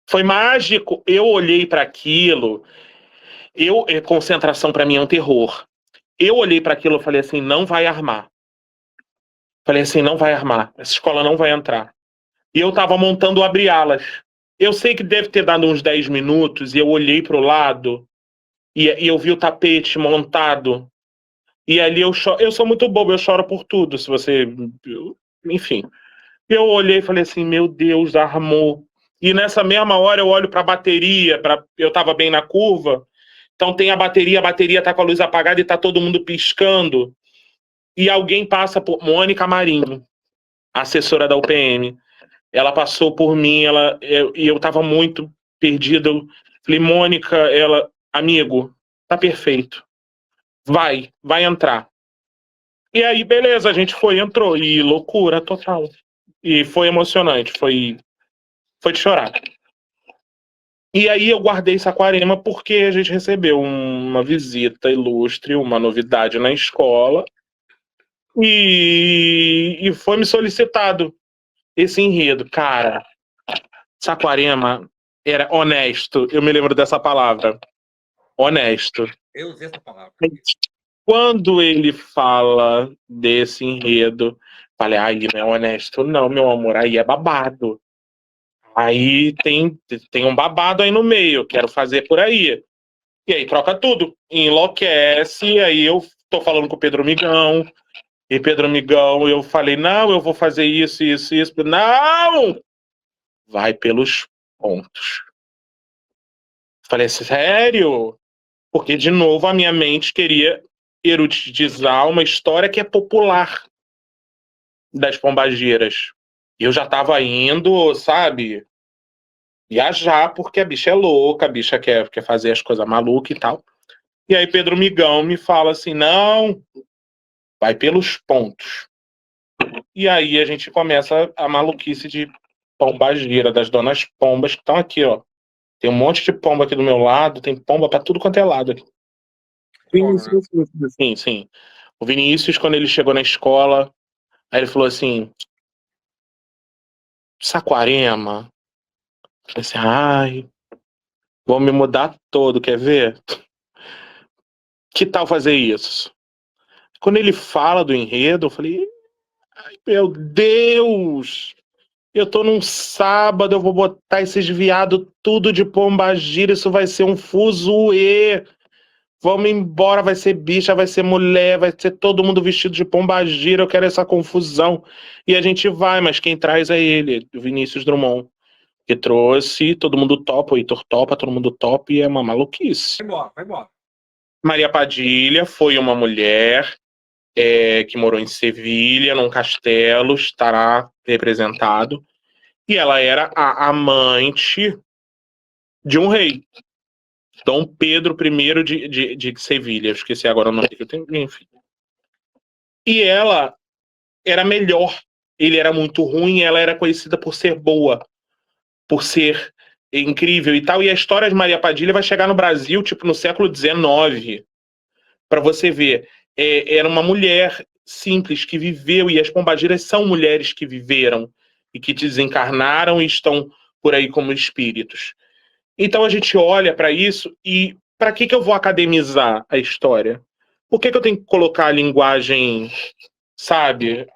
Foi mágico. Eu olhei para aquilo. Concentração para mim é um terror. Eu olhei para aquilo e falei assim, não vai armar. Falei assim, não vai armar. Essa escola não vai entrar. E eu estava montando o abre-alas. Eu sei que deve ter dado uns 10 minutos e eu olhei para o lado e eu vi o tapete montado. E ali eu sou muito bobo, eu choro por tudo. Enfim. Eu olhei e falei assim, meu Deus, armou. E nessa mesma hora eu olho para a bateria, eu estava bem na curva, então tem a bateria tá com a luz apagada e tá todo mundo piscando. E alguém passa por Mônica Marinho, assessora da UPM. Ela passou por mim, e eu estava muito perdido. Eu falei, Mônica, amigo, tá perfeito. Vai entrar. E aí, beleza, a gente entrou. E loucura total. E foi emocionante, foi de chorar. E aí eu guardei Saquarema porque a gente recebeu uma visita ilustre, uma novidade na escola. E foi me solicitado esse enredo. Cara, Saquarema era honesto. Eu me lembro dessa palavra. Honesto. Eu usei essa palavra. Quando ele fala desse enredo, falei, aí não é honesto, não, meu amor, aí é babado. Aí tem um babado aí no meio, quero fazer por aí. E aí troca tudo, enlouquece, aí eu tô falando com o Pedro Migão, e Pedro Migão, eu falei, não, eu vou fazer isso, isso, isso. Não! Vai pelos pontos. Falei, sério? Porque, de novo, a minha mente queria eruditizar uma história que é popular das Pombageiras. E eu já tava indo, sabe, viajar, porque a bicha é louca, a bicha quer fazer as coisas malucas e tal. E aí Pedro Migão me fala assim, não, vai pelos pontos. E aí a gente começa a maluquice de pombageira, das donas pombas que estão aqui, ó. Tem um monte de pomba aqui do meu lado, tem pomba pra tudo quanto é lado aqui. Vinícius, sim, sim. O Vinícius, quando ele chegou na escola, aí ele falou assim, Saquarema? Eu falei assim, ai, vou me mudar todo, quer ver? Que tal fazer isso? Quando ele fala do enredo, eu falei, ai, meu Deus! Eu tô num sábado, eu vou botar esses viados tudo de pombagira, isso vai ser um fuzuê. Vamos embora, vai ser bicha, vai ser mulher, vai ser todo mundo vestido de pombagira, eu quero essa confusão. E a gente vai, mas quem traz é ele, o Vinícius Drummond, que trouxe, todo mundo topa, o Heitor topa, todo mundo topa, e é uma maluquice. Vai embora. Maria Padilha foi uma mulher que morou em Sevilha, num castelo, estará representado, e ela era a amante de um rei, Dom Pedro I de Sevilha, eu esqueci agora o nome dele, enfim. E ela era melhor, ele era muito ruim, ela era conhecida por ser boa, por ser incrível e tal, e a história de Maria Padilha vai chegar no Brasil, tipo, no século XIX, para você ver, era uma mulher simples que viveu, e as pombagiras são mulheres que viveram e que desencarnaram e estão por aí como espíritos. Então a gente olha para isso e para que eu vou academizar a história? Por que eu tenho que colocar a linguagem, sabe,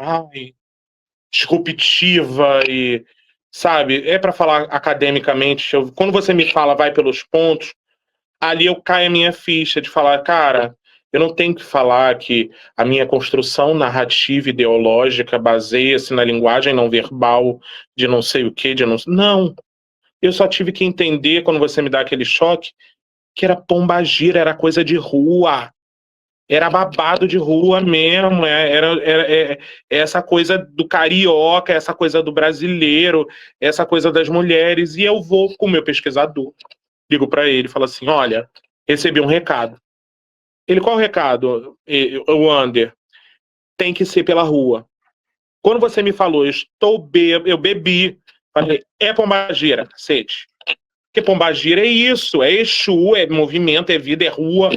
disruptiva e, sabe, é para falar academicamente. Quando você me fala vai pelos pontos, ali eu caio a minha ficha de falar, cara, eu não tenho que falar que a minha construção narrativa ideológica baseia-se na linguagem não verbal de não sei o que, de não... Não. Eu só tive que entender, quando você me dá aquele choque, que era pombagira, era coisa de rua. Era babado de rua mesmo. Era essa coisa do carioca, essa coisa do brasileiro, essa coisa das mulheres. E eu vou com o meu pesquisador. Ligo para ele e falo assim, olha, recebi um recado. Ele, qual o recado, o Ander? Tem que ser pela rua. Quando você me falou, eu bebi, falei, é pombagira, cacete. Porque pombagira é isso, é Exu, é movimento, é vida, é rua.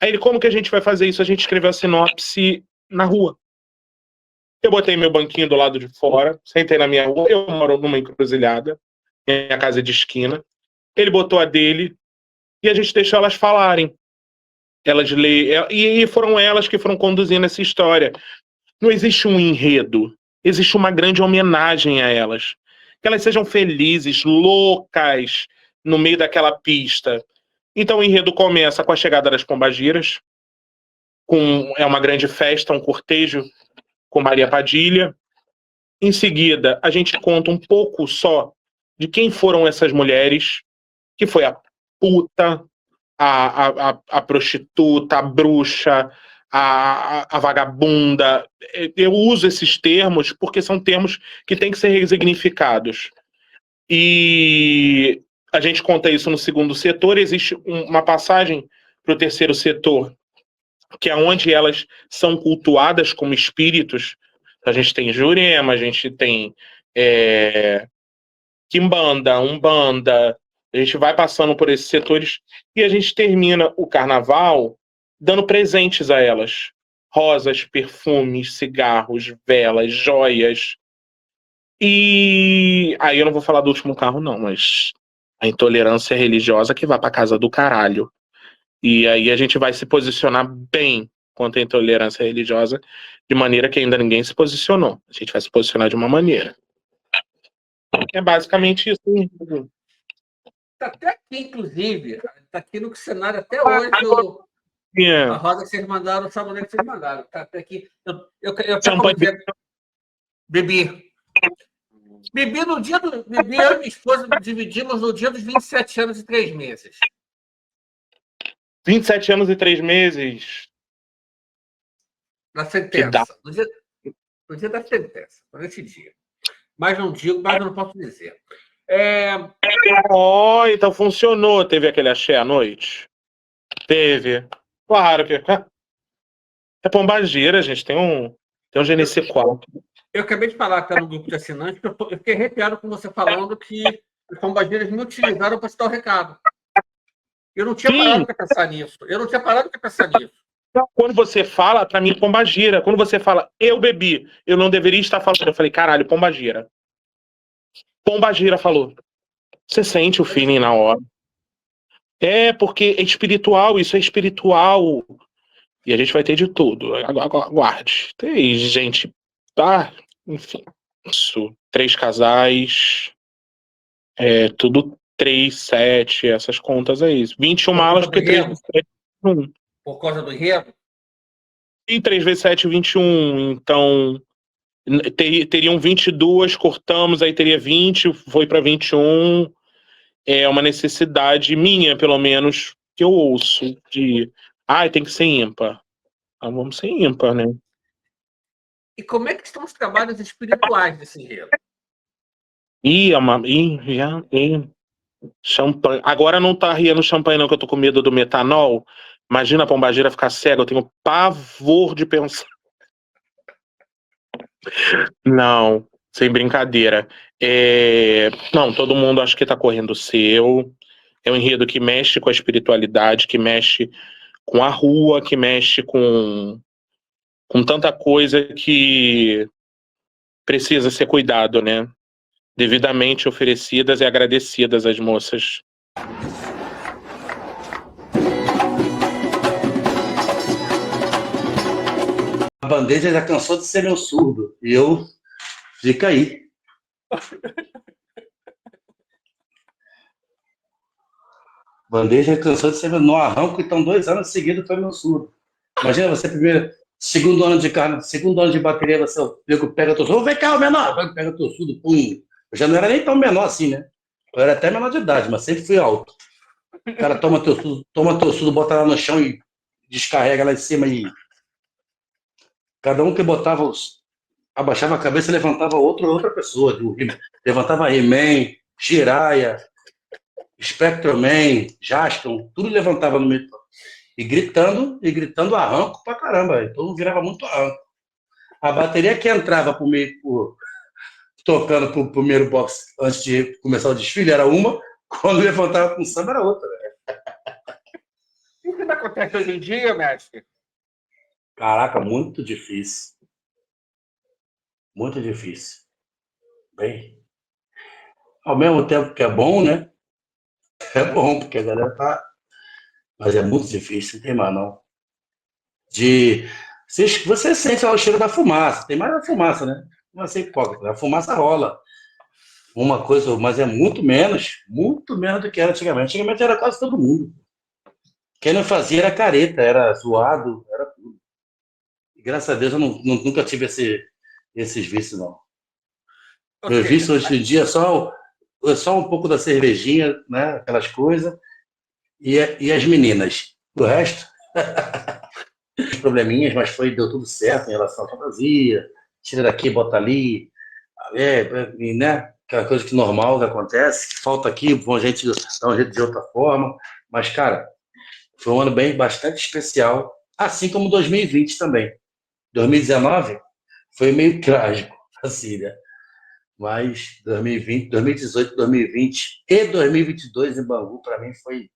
Aí ele, como que a gente vai fazer isso? A gente escreveu a sinopse na rua. Eu botei meu banquinho do lado de fora, sentei na minha rua, eu moro numa encruzilhada, minha casa é de esquina. Ele botou a dele e a gente deixou elas falarem. Elas e foram elas que foram conduzindo essa história. Não existe um enredo, existe uma grande homenagem a elas. Que elas sejam felizes, loucas, no meio daquela pista. Então o enredo começa com a chegada das pombagiras, é uma grande festa, um cortejo com Maria Padilha, Em seguida, a gente conta um pouco só de quem foram essas mulheres, que foi a puta, a prostituta, a bruxa, a vagabunda. Eu uso esses termos porque são termos que têm que ser resignificados. E a gente conta isso no segundo setor. Existe uma passagem para o terceiro setor, que é onde elas são cultuadas como espíritos. A gente tem Jurema, a gente tem Quimbanda, Umbanda, a gente vai passando por esses setores e a gente termina o carnaval dando presentes a elas. Rosas, perfumes, cigarros, velas, joias. E aí eu não vou falar do último carro não, mas a intolerância religiosa que vai pra casa do caralho. E aí a gente vai se posicionar bem contra a intolerância religiosa de maneira que ainda ninguém se posicionou. A gente vai se posicionar de uma maneira. É basicamente isso. Está até aqui, inclusive, está aqui no cenário até hoje a roda que vocês mandaram, o sabonete que vocês mandaram. Está até aqui. Eu quero dizer, bebi. Bebi no dia do. Bebi, eu e minha esposa dividimos no dia dos 27 anos e 3 meses. 27 anos e 3 meses. Na sentença. No dia da sentença, nesse dia. Mas não digo, mas eu não posso dizer. Então funcionou. Teve aquele axé à noite? Teve. Claro que. É pombagira, gente. Tem um GNC4. Eu acabei de falar até no grupo de assinantes, que eu fiquei arrepiado com você falando que os pombageiras me utilizaram para citar o recado. Eu não tinha parado para pensar nisso. Quando você fala, para mim, pombagira. Quando você fala, eu bebi, eu não deveria estar falando. Eu falei, caralho, pombagira. Pombagira falou. Você sente o feeling na hora. É, porque é espiritual, isso é espiritual. E a gente vai ter de tudo. Aguarde. Tem gente. Tá? Enfim. Isso. 3 casais. Tudo 3, 7, essas contas aí. 21 malas, porque 3 vezes 7 é 21. Por causa do enredo? E 3 vezes 7 é 21. Então, teriam 22, cortamos, aí teria 20, foi para 21. É uma necessidade minha, pelo menos, que eu ouço, de tem que ser ímpar. Vamos ser ímpar, né? E como é que estão os trabalhos espirituais desse enredo? Champanhe. Agora não tá riando champanhe, não, que eu tô com medo do metanol. Imagina a pombagira ficar cega, eu tenho pavor de pensar. Não, sem brincadeira. Não, todo mundo acho que tá correndo o seu. É um enredo que mexe com a espiritualidade, que mexe com a rua, que mexe com tanta coisa que precisa ser cuidado, né? Devidamente oferecidas e agradecidas às moças. A bandeja já cansou de ser meu surdo. E eu fica aí. Bandeja cansou de ser meu. No arranco, então 2 anos seguidos foi meu surdo. Imagina você primeiro, segundo ano de bateria, você pega teu surdo. Vem cá, o menor! Pega teu surdo, pum. Eu já não era nem tão menor assim, né? Eu era até menor de idade, mas sempre fui alto. O cara toma teu surdo, bota lá no chão e descarrega lá em cima e cada um que abaixava a cabeça levantava outra pessoa. Levantava He-Man, Jiraiya, Spectro-Man, Jaston, tudo levantava no meio. E gritando arranco pra caramba. Então virava muito arranco. A bateria que entrava tocando pro primeiro box antes de começar o desfile era uma, quando levantava com samba era outra. O que acontece hoje em dia, mestre? Caraca, muito difícil. Muito difícil. Bem, ao mesmo tempo que é bom, né? É bom, porque a galera tá... Mas é muito difícil, não tem mais não. Você sente lá o cheiro da fumaça, tem mais a fumaça, né? Não é ser hipócrita, a fumaça rola. Uma coisa, mas é muito menos do que era antigamente. Antigamente era quase todo mundo. Quem não fazia era careta, era zoado, era tudo. E graças a Deus eu nunca tive esses vícios, não. Ou Meu seja, vício hoje em dia é só um pouco da cervejinha, né? Aquelas coisas, e as meninas. O resto, os probleminhas, mas deu tudo certo em relação à fantasia. Tira daqui, bota ali, e, né? Aquela coisa que normal que acontece, que falta aqui, bom, a gente dá um jeito de outra forma. Mas, cara, foi um ano bastante especial, assim como 2020 também. 2019 foi meio trágico, assim, né? Mas 2020, 2018, 2020 e 2022 em Bangu, para mim, foi.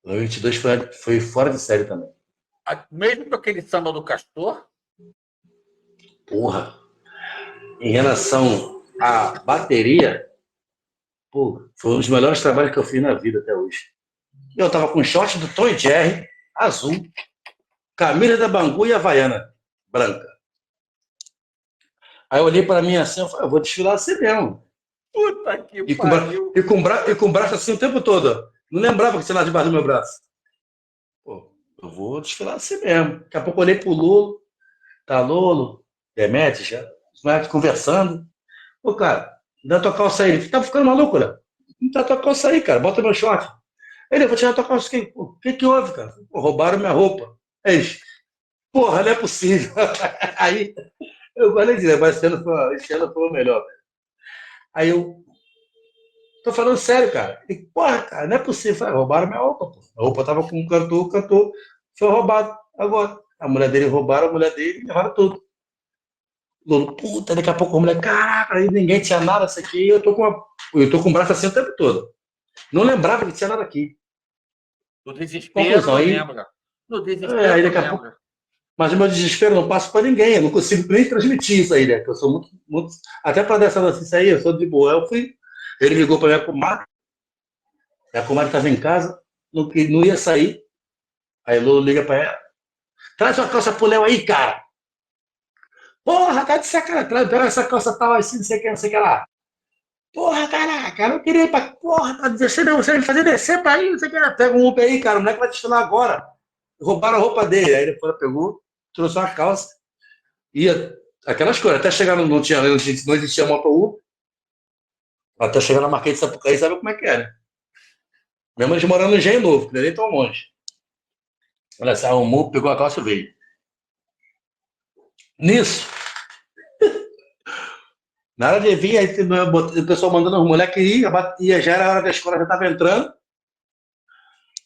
2022 foi fora de série também. mesmo com aquele samba do Castor, Porra! Em relação à bateria, pô, foi um dos melhores trabalhos que eu fiz na vida até hoje. Eu tava com short do Tom e Jerry, azul, camisa da Bangu e Havaiana, branca. Aí eu olhei para mim assim, eu falei, eu vou desfilar assim mesmo. puta que E pariu. com o braço assim o tempo todo. Não lembrava que tinha lá debaixo do meu braço. Pô, eu vou desfilar assim mesmo. Daqui a pouco eu olhei pro Lolo, tá Lolo, Demetrius, já, os moleques conversando. Pô, cara, dá tua calça aí. Ele tá ficando maluco, né? Não dá tua calça aí, cara, bota meu short. Ele, eu vou tirar tua calça aqui. O que houve, cara? Pô, roubaram minha roupa. Eles, porra, não é possível. Aí eu falei assim, mas esse ano foi o melhor. Aí eu, tô falando sério, cara. Ele, porra, cara, não é possível. Falei, roubaram minha roupa, pô. A roupa tava com o cantor foi roubado. Agora, a mulher dele roubaram, a mulher dele levaram tudo. Lolo, puta, daqui a pouco a mulher, caraca, aí ninguém tinha nada isso aqui, eu tô com o braço assim o tempo todo. Não lembrava que tinha nada aqui. No desespero, Conclusão, não aí, lembra. No desespero, aí não daqui a pouco. lembra. Mas o meu desespero não passa para ninguém, eu não consigo nem transmitir isso aí, né? Que eu sou muito, muito. Até para dessa notícia aí, eu sou de boa. Eu fui. Ele ligou para minha comadre estava em casa, não ia sair. Aí o Lolo liga para ela: traz sua calça pro Léo aí, cara. Porra, tá de sacanagem. Pega essa calça tal assim, não sei o que lá. Porra, caraca, eu não queria ir pra. Porra, tá descendo, você vai fazer descer pra aí, não sei o que lá. Pega um Uber aí, cara, o moleque vai desfilar agora. Roubaram a roupa dele. Aí depois ela pegou, trouxe uma calça. Ia aquelas coisas, até chegar não existia moto até chegar na Marquês de Sapucaí, sabe como é que é, né? Mesmo eles morando no Engenho Novo, que não é nem tão longe. Olha só, arrumou, pegou a calça e veio. Nisso, na hora de vir, aí, o pessoal mandando os moleques ia, já era a hora da escola, já estava entrando,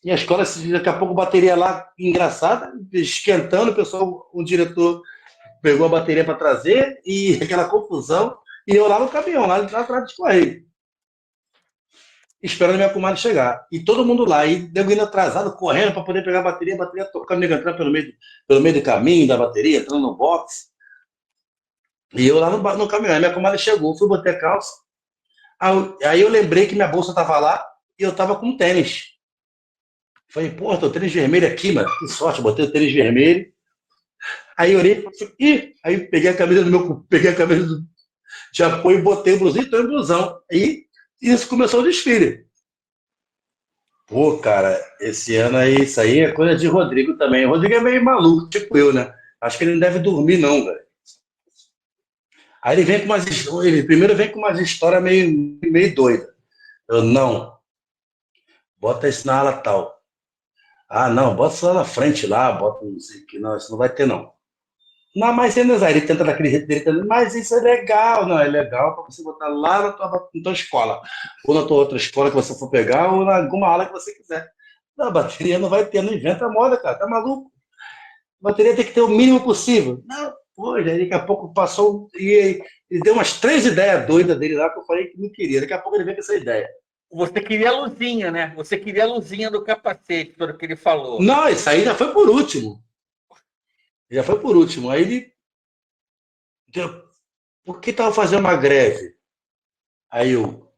e a escola, daqui a pouco, bateria lá, engraçada, esquentando, o pessoal, o diretor pegou a bateria para trazer, e aquela confusão, e eu lá no caminhão, lá atrás dos Correios, esperando minha comadre chegar. E todo mundo lá, e nego indo atrasado, correndo para poder pegar a bateria tocando, nego entrando pelo meio do caminho da bateria, entrando no box. E eu lá no caminhão. Aí minha comadre chegou, fui botar a calça. Aí eu lembrei que minha bolsa tava lá e eu tava com tênis. Falei, pô, tô tênis vermelho aqui, mano. Que sorte, botei o tênis vermelho. Aí eu olhei, aí peguei a camisa de apoio, botei o blusão e tô em blusão. Aí isso começou o desfile. Pô, cara, esse ano aí, isso aí é coisa de Rodrigo também. O Rodrigo é meio maluco, tipo eu, né? Acho que ele não deve dormir, não, velho. Aí ele vem com ele primeiro vem com umas histórias meio doidas. Eu, não, bota isso na ala tal. Ah, não, bota isso lá na frente lá, bota não sei o que, não, isso não vai ter, não. Não, mas ele tenta daquele jeito dele, mas isso é legal, não, é legal para você botar lá na tua escola, ou na tua outra escola que você for pegar, ou na alguma aula que você quiser. Não, a bateria não vai ter, não inventa moda, cara, tá maluco? A bateria tem que ter o mínimo possível. Não, pô, já daqui a pouco passou e ele deu umas 3 ideias doidas dele lá que eu falei que não queria. Daqui a pouco ele vem com essa ideia. Você queria a luzinha, né? Você queria a luzinha do capacete, pelo que ele falou. Não, isso aí já foi por último. Já foi por último. Aí ele. Por que estava fazendo uma greve? Aí eu.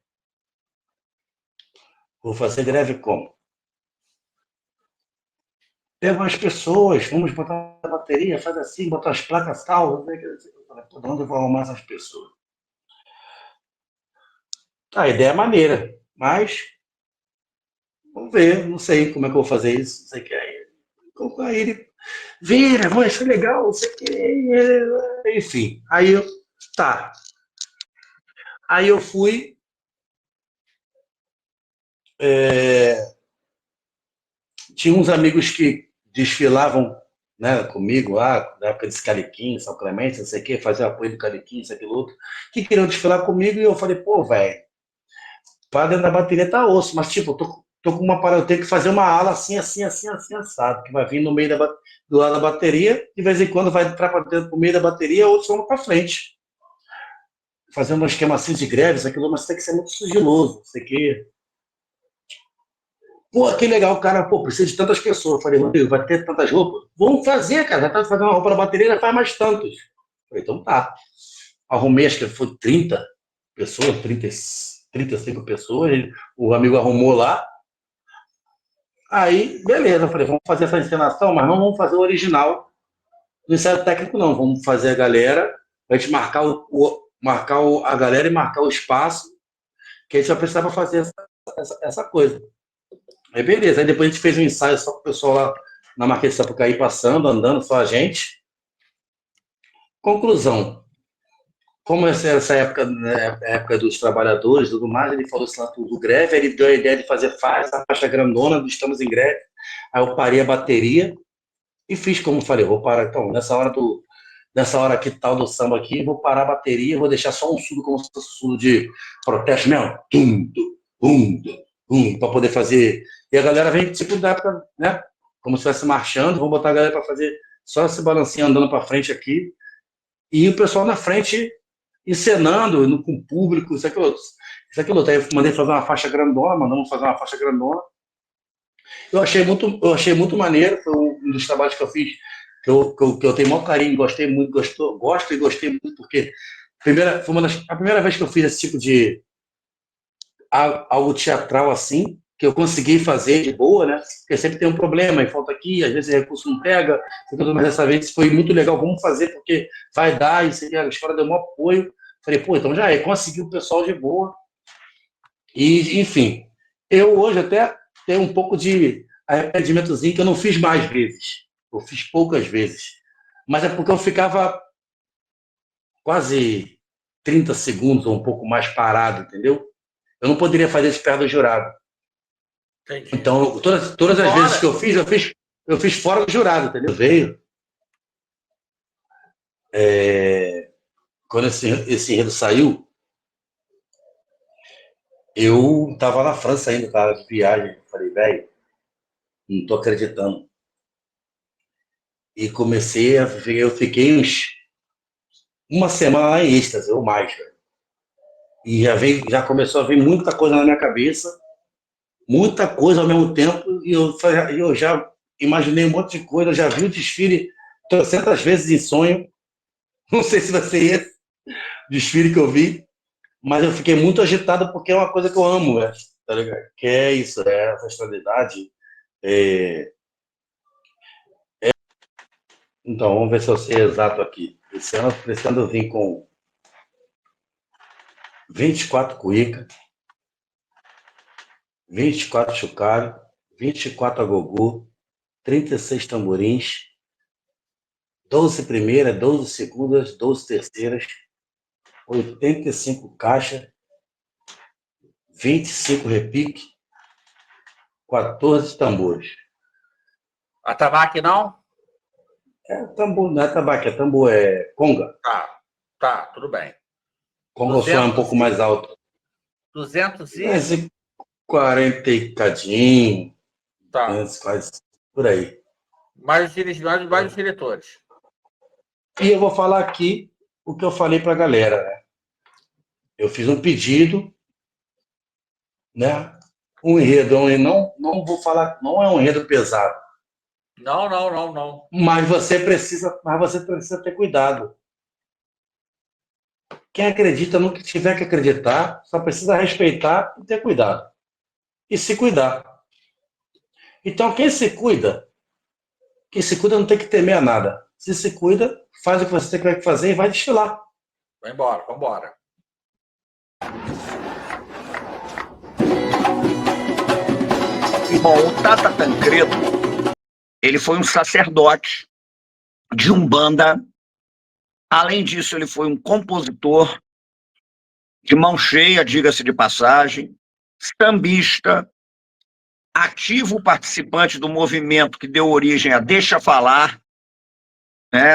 Vou fazer greve como? Pega umas pessoas, vamos botar a bateria, faz assim, botar as placas tal. Por onde eu vou arrumar essas pessoas? A ideia é maneira, mas vamos ver, não sei como é que eu vou fazer isso, não sei o que é. Aí ele vira, vai, isso é legal, não sei o que. Enfim, aí Tá. Aí eu fui. Tinha uns amigos que desfilavam, né, comigo lá, na época desse Cariquinho, São Clemente, não sei o quê, fazia apoio do Cariquinho, isso, aquilo outro, que queriam desfilar comigo, e eu falei, pô, velho, para dentro da bateria tá osso, mas tipo, eu tô com uma parada, eu tenho que fazer uma ala assim, assim, assim, assim, assado, que vai vir no meio do lado da bateria, de vez em quando vai entrar para dentro do meio da bateria, outros vão para frente. Fazendo um esquema assim de greve, isso, aquilo, mas tem que ser muito sigiloso, isso aqui. Pô, que legal, cara, pô, precisa de tantas pessoas. Eu falei, Rodrigo, vai ter tantas roupas? Vamos fazer, cara, já tá fazendo uma roupa na bateria, já faz mais tantos. Eu falei, então tá. Arrumei, acho que foi 30 pessoas, 35 pessoas, o amigo arrumou lá. Aí, beleza, eu falei, vamos fazer essa encenação, mas não vamos fazer o original do ensaio técnico, não. Vamos fazer a galera, a gente marcar a galera e marcar o espaço que a gente vai precisar para fazer essa coisa. Aí beleza, aí depois a gente fez um ensaio só com o pessoal lá na Marquês de Sapucaí passando, andando, só a gente. Conclusão, como essa época, né, época dos trabalhadores e tudo mais, ele falou assim lá do greve, ele deu a ideia de fazer a faixa grandona do Estamos em Greve, aí eu parei a bateria e fiz como falei, vou parar, então, nessa hora aqui tal do samba aqui, vou parar a bateria, vou deixar só um surdo como se fosse um surdo de protesto mesmo, para poder fazer. E a galera vem tipo da época, né? Como se estivesse marchando, vou botar a galera para fazer só esse balancinho andando para frente aqui, e o pessoal na frente encenando, com o público, isso, aquilo outro. Aí eu mandei fazer uma faixa grandona, mandamos fazer uma faixa grandona. Eu achei muito maneiro, foi um dos trabalhos que eu fiz, que eu tenho maior carinho, gostei muito, gosto e gostei muito, porque foi a primeira vez que eu fiz esse tipo de algo teatral assim, que eu consegui fazer de boa, né? Porque sempre tem um problema, e falta aqui, às vezes o recurso não pega, mas dessa vez foi muito legal, vamos fazer, porque vai dar, e a escola deu maior apoio. Falei, pô, então já é, consegui o pessoal de boa. E, enfim, eu hoje até tenho um pouco de arrependimentozinho que eu não fiz mais vezes. Eu fiz poucas vezes. Mas é porque eu ficava quase 30 segundos ou um pouco mais parado, entendeu? Eu não poderia fazer isso perto do jurado. Entendi. Então, todas as vezes que eu fiz fora do jurado, entendeu? Veio. Quando esse enredo saiu, eu tava na França ainda, tava de viagem. Falei, velho, não tô acreditando. E eu fiquei uma semana lá em êxtase, ou mais, velho. E já começou a vir muita coisa na minha cabeça, muita coisa ao mesmo tempo, e eu já imaginei um monte de coisa, eu já vi o desfile 300 vezes em sonho, não sei se vai ser esse desfile que eu vi, mas eu fiquei muito agitado porque é uma coisa que eu amo, tá ligado? Que é isso, é a ancestralidade. Então, vamos ver se eu sei exato aqui. Esse ano eu pretendo vir com 24 cuíca, 24 chocalho, 24 agogô, 36 tamborins, 12 primeiras, 12 segundas, 12 terceiras, 85 caixas, 25 repique, 14 tambores. Atabaque não? Tambor, não é tabaco, é tambor, é conga. Tá, tudo bem. Conga o som é um pouco mais alto. 240 e cadinho, tá. 200, quase, por aí. Mais os diretores. E eu vou falar aqui o que eu falei para a galera, né? Eu fiz um pedido, né? Um enredo, não vou falar, não é um enredo pesado. Não. Mas você precisa ter cuidado. Quem acredita no que tiver que acreditar, só precisa respeitar e ter cuidado. E se cuidar. Então, quem se cuida não tem que temer a nada. Se cuida, faz o que você tem que fazer e vai desfilar. Vai embora, vambora. Bom, o Tata Tancredo, ele foi um sacerdote de Umbanda Além disso, ele foi um compositor de mão cheia, diga-se de passagem, sambista, ativo participante do movimento que deu origem a Deixa Falar,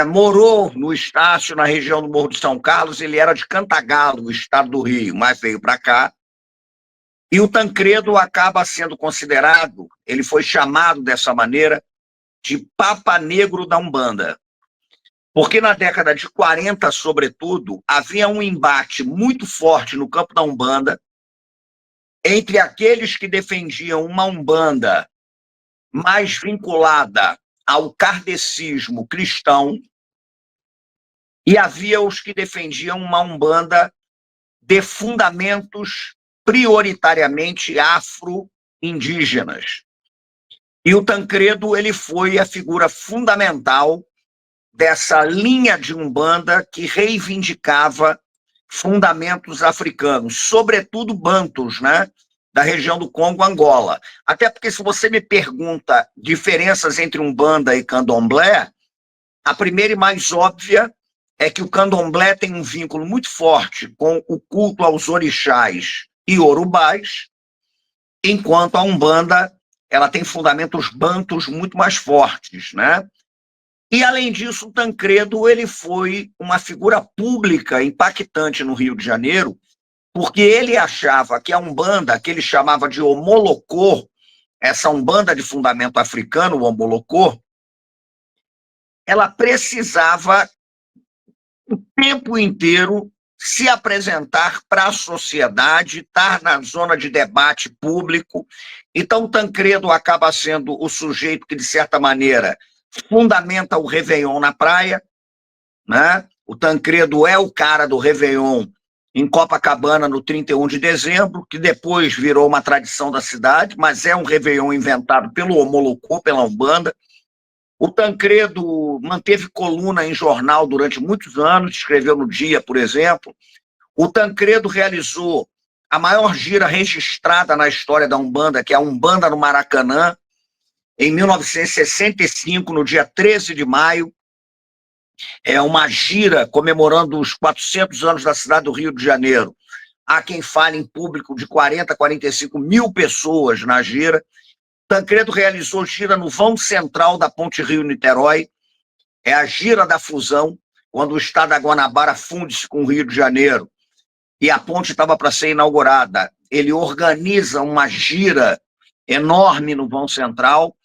morou no Estácio, na região do Morro de São Carlos. Ele era de Cantagalo, estado do Rio, mas veio para cá. E o Tancredo acaba sendo considerado, ele foi chamado dessa maneira, de Papa Negro da Umbanda. Porque na década de 40, sobretudo, havia um embate muito forte no campo da Umbanda entre aqueles que defendiam uma Umbanda mais vinculada ao kardecismo cristão e havia os que defendiam uma Umbanda de fundamentos prioritariamente afro-indígenas. E o Tancredo, ele foi a figura fundamental dessa linha de Umbanda que reivindicava fundamentos africanos, sobretudo bantus, né, da região do Congo-Angola. Até porque, se você me pergunta diferenças entre Umbanda e Candomblé, a primeira e mais óbvia é que o Candomblé tem um vínculo muito forte com o culto aos orixás e orubás, enquanto a Umbanda ela tem fundamentos bantus muito mais fortes, né? E, além disso, o Tancredo ele foi uma figura pública impactante no Rio de Janeiro, porque ele achava que a Umbanda, que ele chamava de Omolocô, essa Umbanda de fundamento africano, o Omolocô, ela precisava o tempo inteiro se apresentar para a sociedade, estar na zona de debate público. Então, Tancredo acaba sendo o sujeito que, de certa maneira, fundamenta o Réveillon na praia, né? O Tancredo é o cara do Réveillon em Copacabana no 31 de dezembro, que depois virou uma tradição da cidade, mas é um Réveillon inventado pelo Omolocô, pela Umbanda. O Tancredo manteve coluna em jornal durante muitos anos, escreveu no Dia, por exemplo. O Tancredo realizou a maior gira registrada na história da Umbanda, que é a Umbanda no Maracanã, em 1965, no dia 13 de maio. É uma gira comemorando os 400 anos da cidade do Rio de Janeiro. Há quem fale em público de 40, 45 mil pessoas na gira. Tancredo realizou gira no vão central da Ponte Rio-Niterói. É a gira da fusão, quando o estado da Guanabara funde-se com o Rio de Janeiro e a ponte estava para ser inaugurada. Ele organiza uma gira enorme no vão central.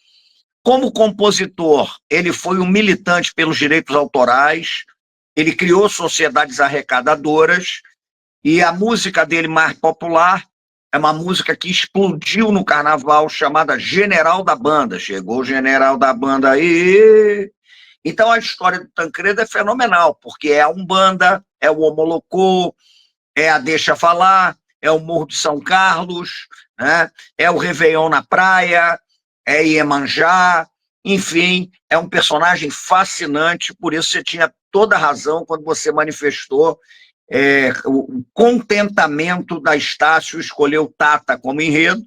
Como compositor, ele foi um militante pelos direitos autorais, ele criou sociedades arrecadadoras, e a música dele mais popular é uma música que explodiu no carnaval, chamada General da Banda. Chegou o General da Banda aí. Então a história do Tancredo é fenomenal, porque é a Umbanda, é o Omolocô, é a Deixa Falar, é o Morro de São Carlos, né? É o Réveillon na praia, é Iemanjá, enfim, é um personagem fascinante. Por isso você tinha toda a razão quando você manifestou o contentamento da Estácio escolher o Tata como enredo,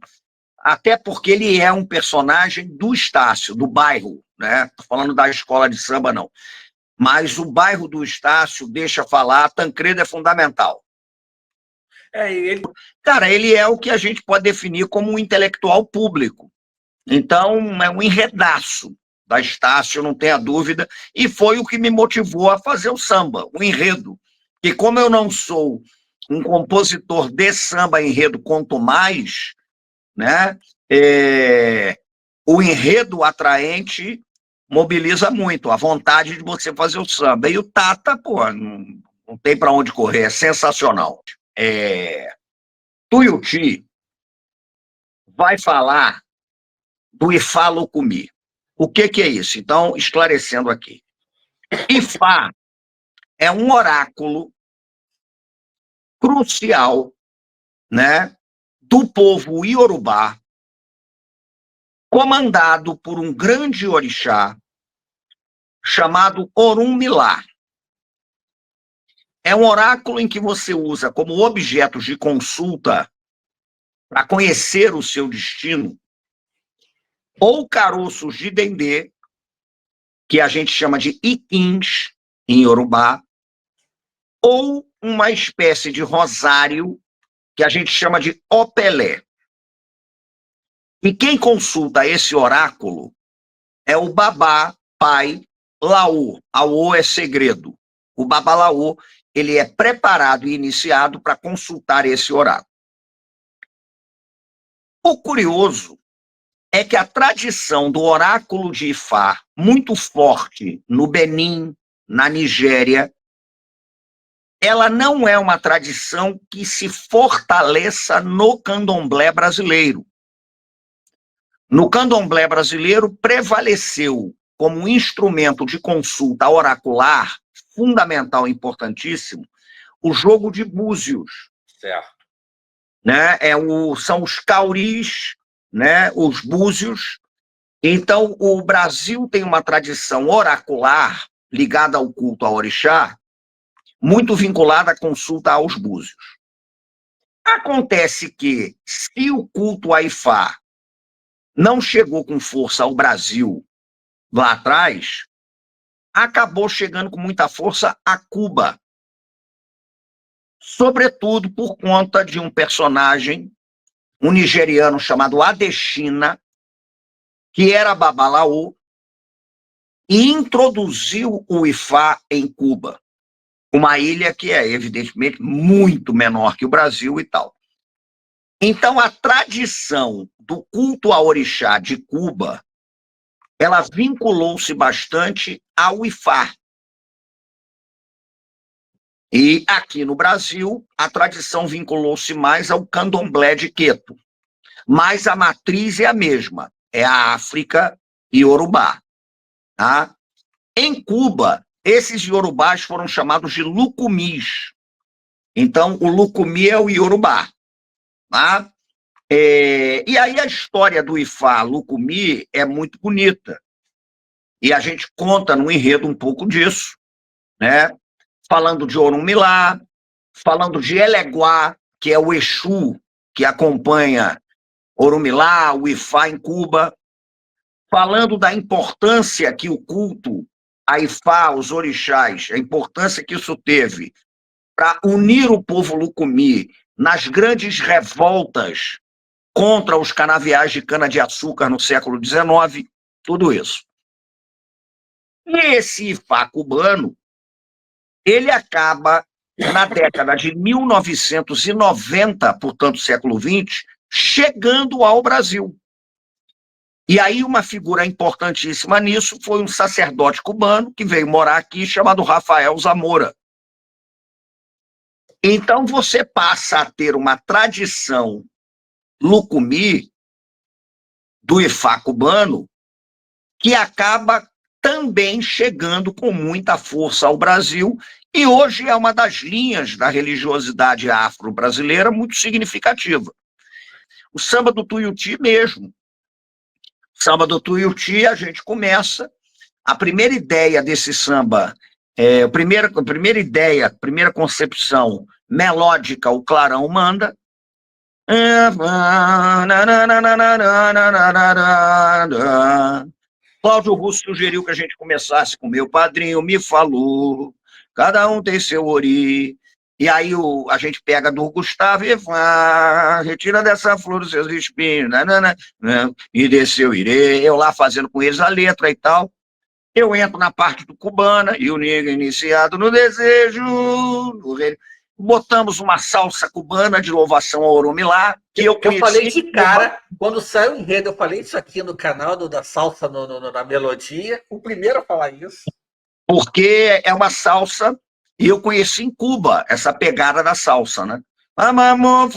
até porque ele é um personagem do Estácio, do bairro, né? Tô falando da escola de samba, não. Mas o bairro do Estácio, Deixa Falar, Tancredo é fundamental. Cara, ele é o que a gente pode definir como um intelectual público. Então, é um enredaço da Estácio, não tenha dúvida, e foi o que me motivou a fazer o samba, o enredo. E como eu não sou um compositor de samba enredo, quanto mais, né, o enredo atraente mobiliza muito, a vontade de você fazer o samba. E o Tata, pô, não tem para onde correr, é sensacional. Tuiuti vai falar do Ifá Locumi. O que é isso? Então, esclarecendo aqui. Ifá é um oráculo crucial, né, do povo iorubá, comandado por um grande orixá chamado Orunmilá. É um oráculo em que você usa como objetos de consulta para conhecer o seu destino ou caroços de dendê, que a gente chama de ikins em Yorubá, ou uma espécie de rosário que a gente chama de opelé. E quem consulta esse oráculo é o Babá Pai Laô. Aô é segredo. O Babá Laô, ele é preparado e iniciado para consultar esse oráculo. O curioso é que a tradição do oráculo de Ifá, muito forte no Benin, na Nigéria, ela não é uma tradição que se fortaleça no candomblé brasileiro. No candomblé brasileiro, prevaleceu como instrumento de consulta oracular, fundamental e importantíssimo, o jogo de búzios. Certo. Né? São os cauris, né? Os búzios. Então, o Brasil tem uma tradição oracular ligada ao culto ao orixá, muito vinculada à consulta aos búzios. Acontece que, se o culto a Ifá não chegou com força ao Brasil lá atrás, acabou chegando com muita força a Cuba. Sobretudo por conta de um personagem, um nigeriano chamado Adesina, que era Babalaô, e introduziu o Ifá em Cuba, uma ilha que é, evidentemente, muito menor que o Brasil e tal. Então, a tradição do culto ao orixá de Cuba, ela vinculou-se bastante ao Ifá. E aqui no Brasil, a tradição vinculou-se mais ao candomblé de Queto. Mas a matriz é a mesma, é a África Iorubá. Tá? Em Cuba, esses Iorubás foram chamados de Lucumis. Então, o Lucumi é o Iorubá. Tá? E aí a história do Ifá Lucumi é muito bonita. E a gente conta no enredo um pouco disso, né? Falando de Orunmilá, falando de Eleguá, que é o Exu que acompanha Orunmilá, o Ifá em Cuba, falando da importância que o culto a Ifá, os orixás, a importância que isso teve para unir o povo Lucumi nas grandes revoltas contra os canaviais de cana-de-açúcar no século XIX, tudo isso. E esse Ifá cubano, ele acaba, na década de 1990, portanto, século XX, chegando ao Brasil. E aí uma figura importantíssima nisso foi um sacerdote cubano que veio morar aqui, chamado Rafael Zamora. Então você passa a ter uma tradição Lucumi, do Ifá cubano, que acaba também chegando com muita força ao Brasil, e hoje é uma das linhas da religiosidade afro-brasileira muito significativa. O samba do Tuiuti mesmo. O samba do Tuiuti, a gente começa, a primeira ideia desse samba, a primeira ideia, a primeira concepção melódica, o Clarão manda. Cláudio Russo sugeriu que a gente começasse com Meu Padrinho Me Falou, cada um tem seu ori, e aí a gente pega do Gustavo e retira dessa flor os seus espinhos, e desceu irei, eu lá fazendo com eles a letra e tal, eu entro na parte do cubana, e o negro iniciado no desejo, no reino. Botamos uma salsa cubana de louvação ao Orunmilá, que eu conheci. Eu falei de cara, quando saiu o enredo, eu falei isso aqui no canal da salsa na melodia, o primeiro a falar isso. Porque é uma salsa, e eu conheci em Cuba essa pegada da salsa, né? Babambo,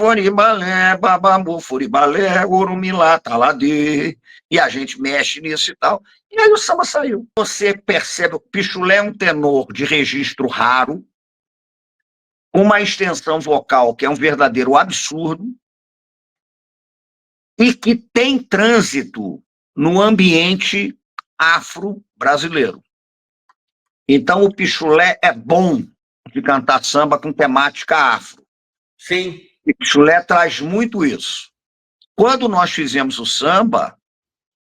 furibalé, Orunmilá, taladê. E a gente mexe nisso e tal. E aí o samba saiu. Você percebe que o Pichulé é um tenor de registro raro, uma extensão vocal que é um verdadeiro absurdo e que tem trânsito no ambiente afro-brasileiro. Então, o Pichulé é bom de cantar samba com temática afro. Sim. E o Pichulé traz muito isso. Quando nós fizemos o samba,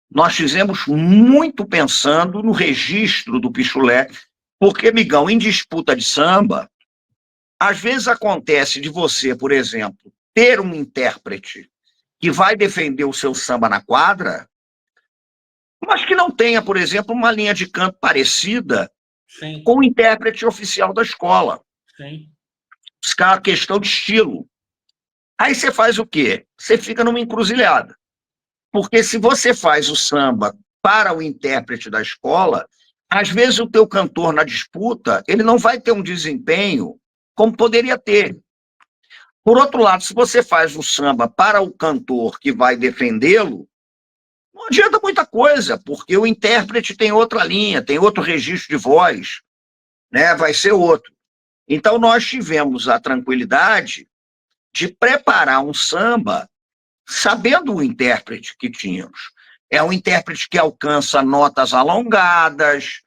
nós fizemos muito pensando no registro do Pichulé, porque, migão, em disputa de samba, Às vezes acontece de você, por exemplo, ter um intérprete que vai defender o seu samba na quadra, mas que não tenha, por exemplo, uma linha de canto parecida Sim, com o intérprete oficial da escola. sim. Buscar a questão de estilo. Aí você faz o quê? Você fica numa encruzilhada. Porque se você faz o samba para o intérprete da escola, às vezes o teu cantor na disputa, ele não vai ter um desempenho como poderia ter. Por outro lado, se você faz o samba para o cantor que vai defendê-lo, não adianta muita coisa, porque o intérprete tem outra linha, tem outro registro de voz, né? Vai ser outro. Então, nós tivemos a tranquilidade de preparar um samba sabendo o intérprete que tínhamos. É um intérprete que alcança notas alongadas,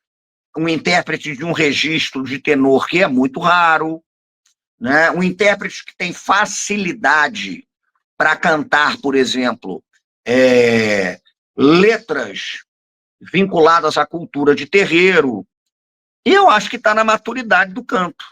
um intérprete de um registro de tenor que é muito raro, né? Um intérprete que tem facilidade para cantar, por exemplo, letras vinculadas à cultura de terreiro. E eu acho que está na maturidade do canto.